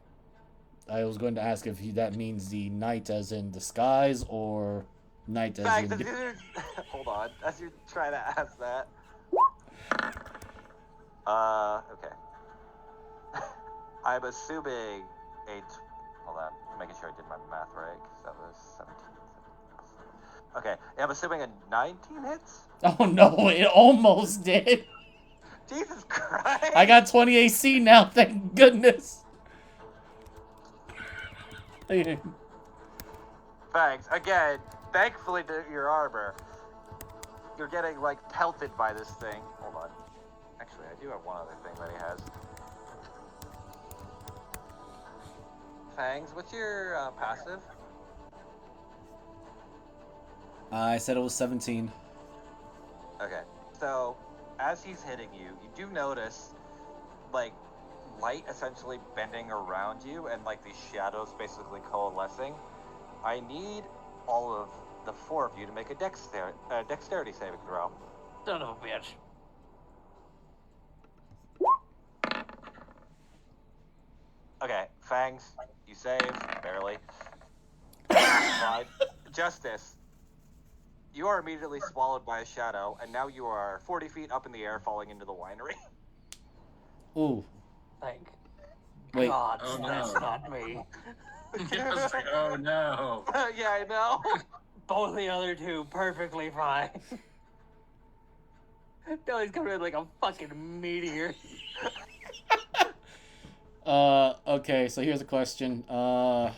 I was going to ask if that means the knight as in disguise, or knight as Fact, in... hold on, as you try to ask that. Okay. I'm assuming hold on, I'm making sure I did my math right, because that was 17. Okay, I'm assuming a 19 hits? Oh no, it almost did! Jesus Christ! I got 20 AC now, thank goodness! Thanks. Again, thankfully to your armor, you're getting, like, pelted by this thing. Hold on. Actually, I do have one other thing that he has. Fangs, what's your passive? I said it was 17. Okay, so as he's hitting you, you do notice, like, light essentially bending around you and, like, these shadows basically coalescing. I need all of the four of you to make a dexterity saving throw. Son of a bitch. Okay, Fangs, you save, barely. Fine. Justice, you are immediately swallowed by a shadow, and now you are 40 feet up in the air, falling into the winery. Ooh. Thank Wait. God, Oh, no. that's not me. I was like, oh no. Yeah, I know. Both the other two perfectly fine. Billy's coming in like a fucking meteor. Okay, so here's a question. Yeah,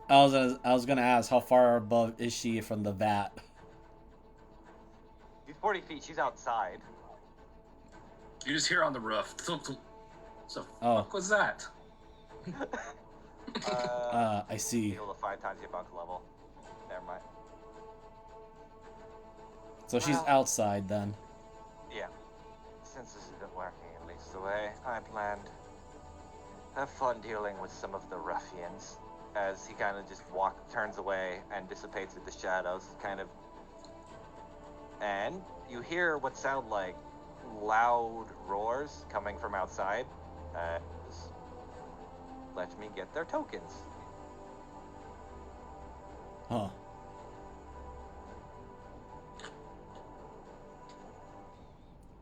I was gonna ask how far above is she from the vat? She's 40 feet, she's outside. You just hear on the roof. So Oh. fuck was that? I see. Equal to 5 times your bunk level. Never mind. So she's Well. outside then. Yeah. Since this isn't working at least the way I planned, have fun dealing with some of the ruffians. As he kind of just turns away and dissipates in the shadows, kind of. And you hear what sound like loud roars coming from outside. Just let me get their tokens. Huh.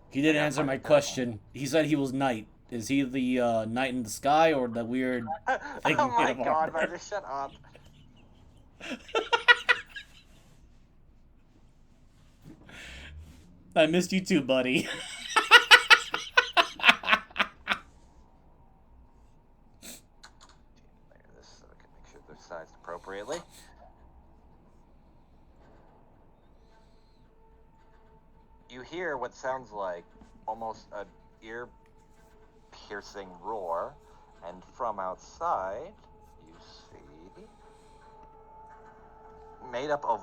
He didn't answer my question. He said he was Knight. Is he the Knight in the sky or the weird thing Oh my made of god, armor? Marcus, shut up. I missed you too, buddy. Layer this so I can make sure they're sized appropriately. You hear what sounds like almost an ear-piercing roar, and from outside, you see, made up of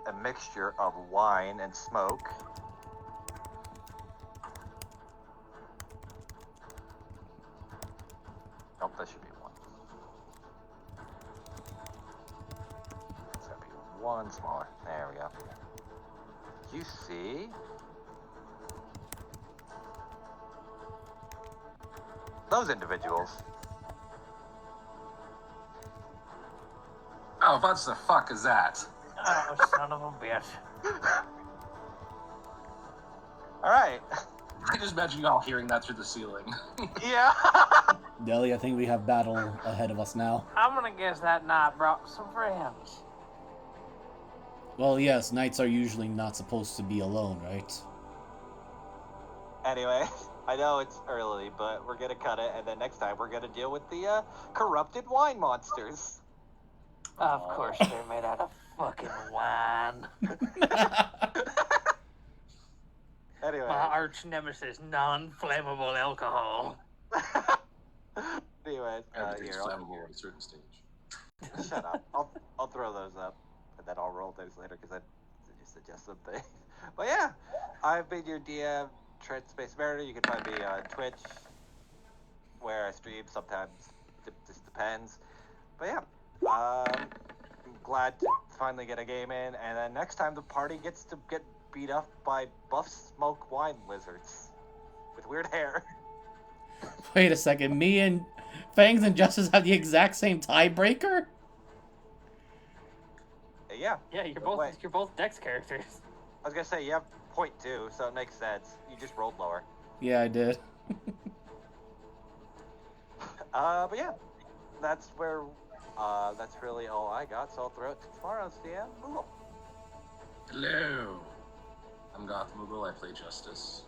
a mixture of wine and smoke. Oh, that should be one. It's gotta be one smaller. There we go. You see those individuals. Oh, what the fuck is that? Oh, son of a bitch. All right. I just imagine you all hearing that through the ceiling. Yeah. Deli, I think we have battle ahead of us now. I'm gonna guess that knight brought some friends. Well, yes, knights are usually not supposed to be alone, right? Anyway, I know it's early, but we're gonna cut it, and then next time we're gonna deal with the corrupted wine monsters. Of course, they're made out of fucking wine. Anyway. My arch nemesis, non-flammable alcohol. Anyways, Everything's here, flammable at a certain stage. shut up. I'll throw those up, and then I'll roll those later because I just adjust some things. But yeah, I've been your DM, Trent Space Mariner. You can find me on Twitch, where I stream. Sometimes it just depends. But yeah, I'm glad to finally get a game in, and then next time the party gets to get beat up by buff smoke wine lizards with weird hair. Wait a second, me and Fangs and Justice have the exact same tiebreaker? Yeah. Yeah, you're Wait. both Dex characters. I was gonna say you have 0.2, so it makes sense. You just rolled lower. Yeah, I did. But yeah, that's really all I got. So I'll throw it to tomorrow's DM. Ooh. Hello. I'm Gotham Moogle. I play Justice.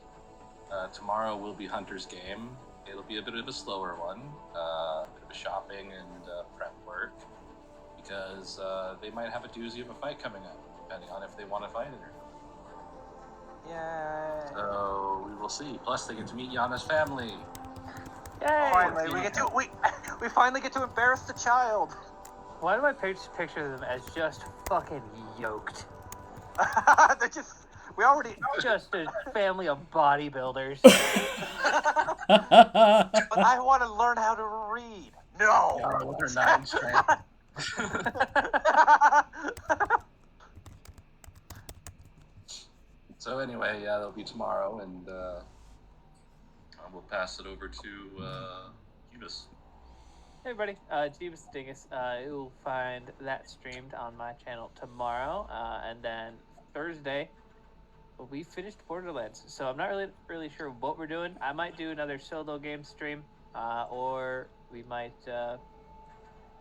Tomorrow will be Hunter's game. It'll be a bit of a slower one. A bit of a shopping and prep work. Because they might have a doozy of a fight coming up, depending on if they want to fight it or not. Yay! So we will see. Plus, they get to meet Yana's family. Yay! Finally, we finally get to embarrass the child. Why do I picture them as just fucking yoked? They're we already. Just a family of bodybuilders. But I want to learn how to read. No. Yana with her 9 strength. So anyway, yeah, that'll be tomorrow, and we'll pass it over to Jeebus. Hey everybody, Jeebus Dingus. You'll find that streamed on my channel tomorrow, and then Thursday we finished Borderlands. So I'm not really sure what we're doing. I might do another solo game stream, or we might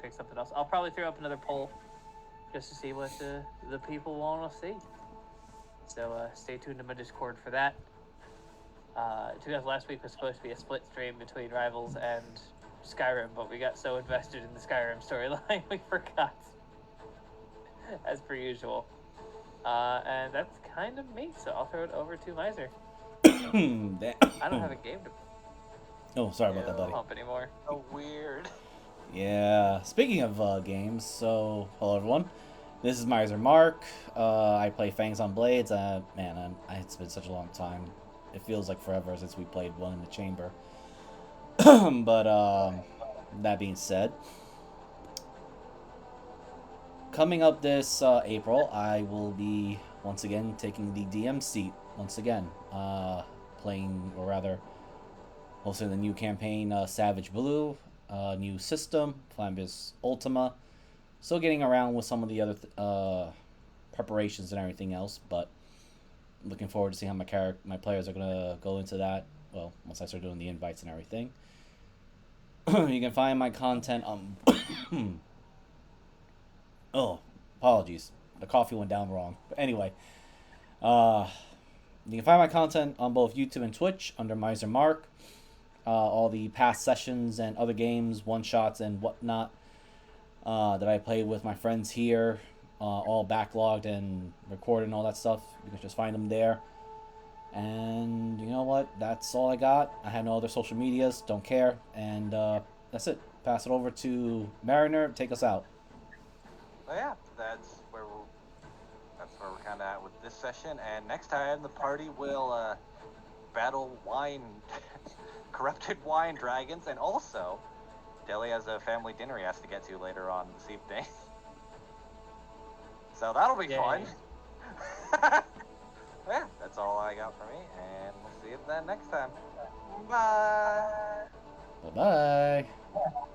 pick something else. I'll probably throw up another poll just to see what the people want to see. So stay tuned to my Discord for that. To be honest, last week was supposed to be a split stream between Rivals and Skyrim, but we got so invested in the Skyrim storyline we forgot, as per usual. And that's kind of me, so I'll throw it over to Miser. I don't have a game to Oh, sorry about that, buddy. pump anymore. So weird. Yeah, speaking of games, so hello everyone. This is Miser Mark. I play Fangs on Blades. Man, it's been such a long time. It feels like forever since we played One in the Chamber. But that being said, coming up this April, I will be once again taking the DM seat once again, playing, or rather, hosting the new campaign, Savage Blue, new system, Flambus Ultima. Still getting around with some of the other preparations and everything else, but looking forward to seeing how my players are gonna go into that. Well, once I start doing the invites and everything. You can find my content on. Oh, apologies. The coffee went down wrong. But anyway, you can find my content on both YouTube and Twitch under Miser Mark. All the past sessions and other games, one shots and whatnot that I play with my friends here, all backlogged and recorded and all that stuff. You can just find them there. And you know what? That's all I got. I have no other social medias. Don't care. And that's it. Pass it over to Mariner. Take us out. Well, yeah, that's where we're kind of at with this session. And next time, the party will battle corrupted wine dragons, and also Deli has a family dinner he has to get to later on this evening. So that'll be fun. Yeah, that's all I got for me, and we'll see you then next time. Bye. Bye-bye.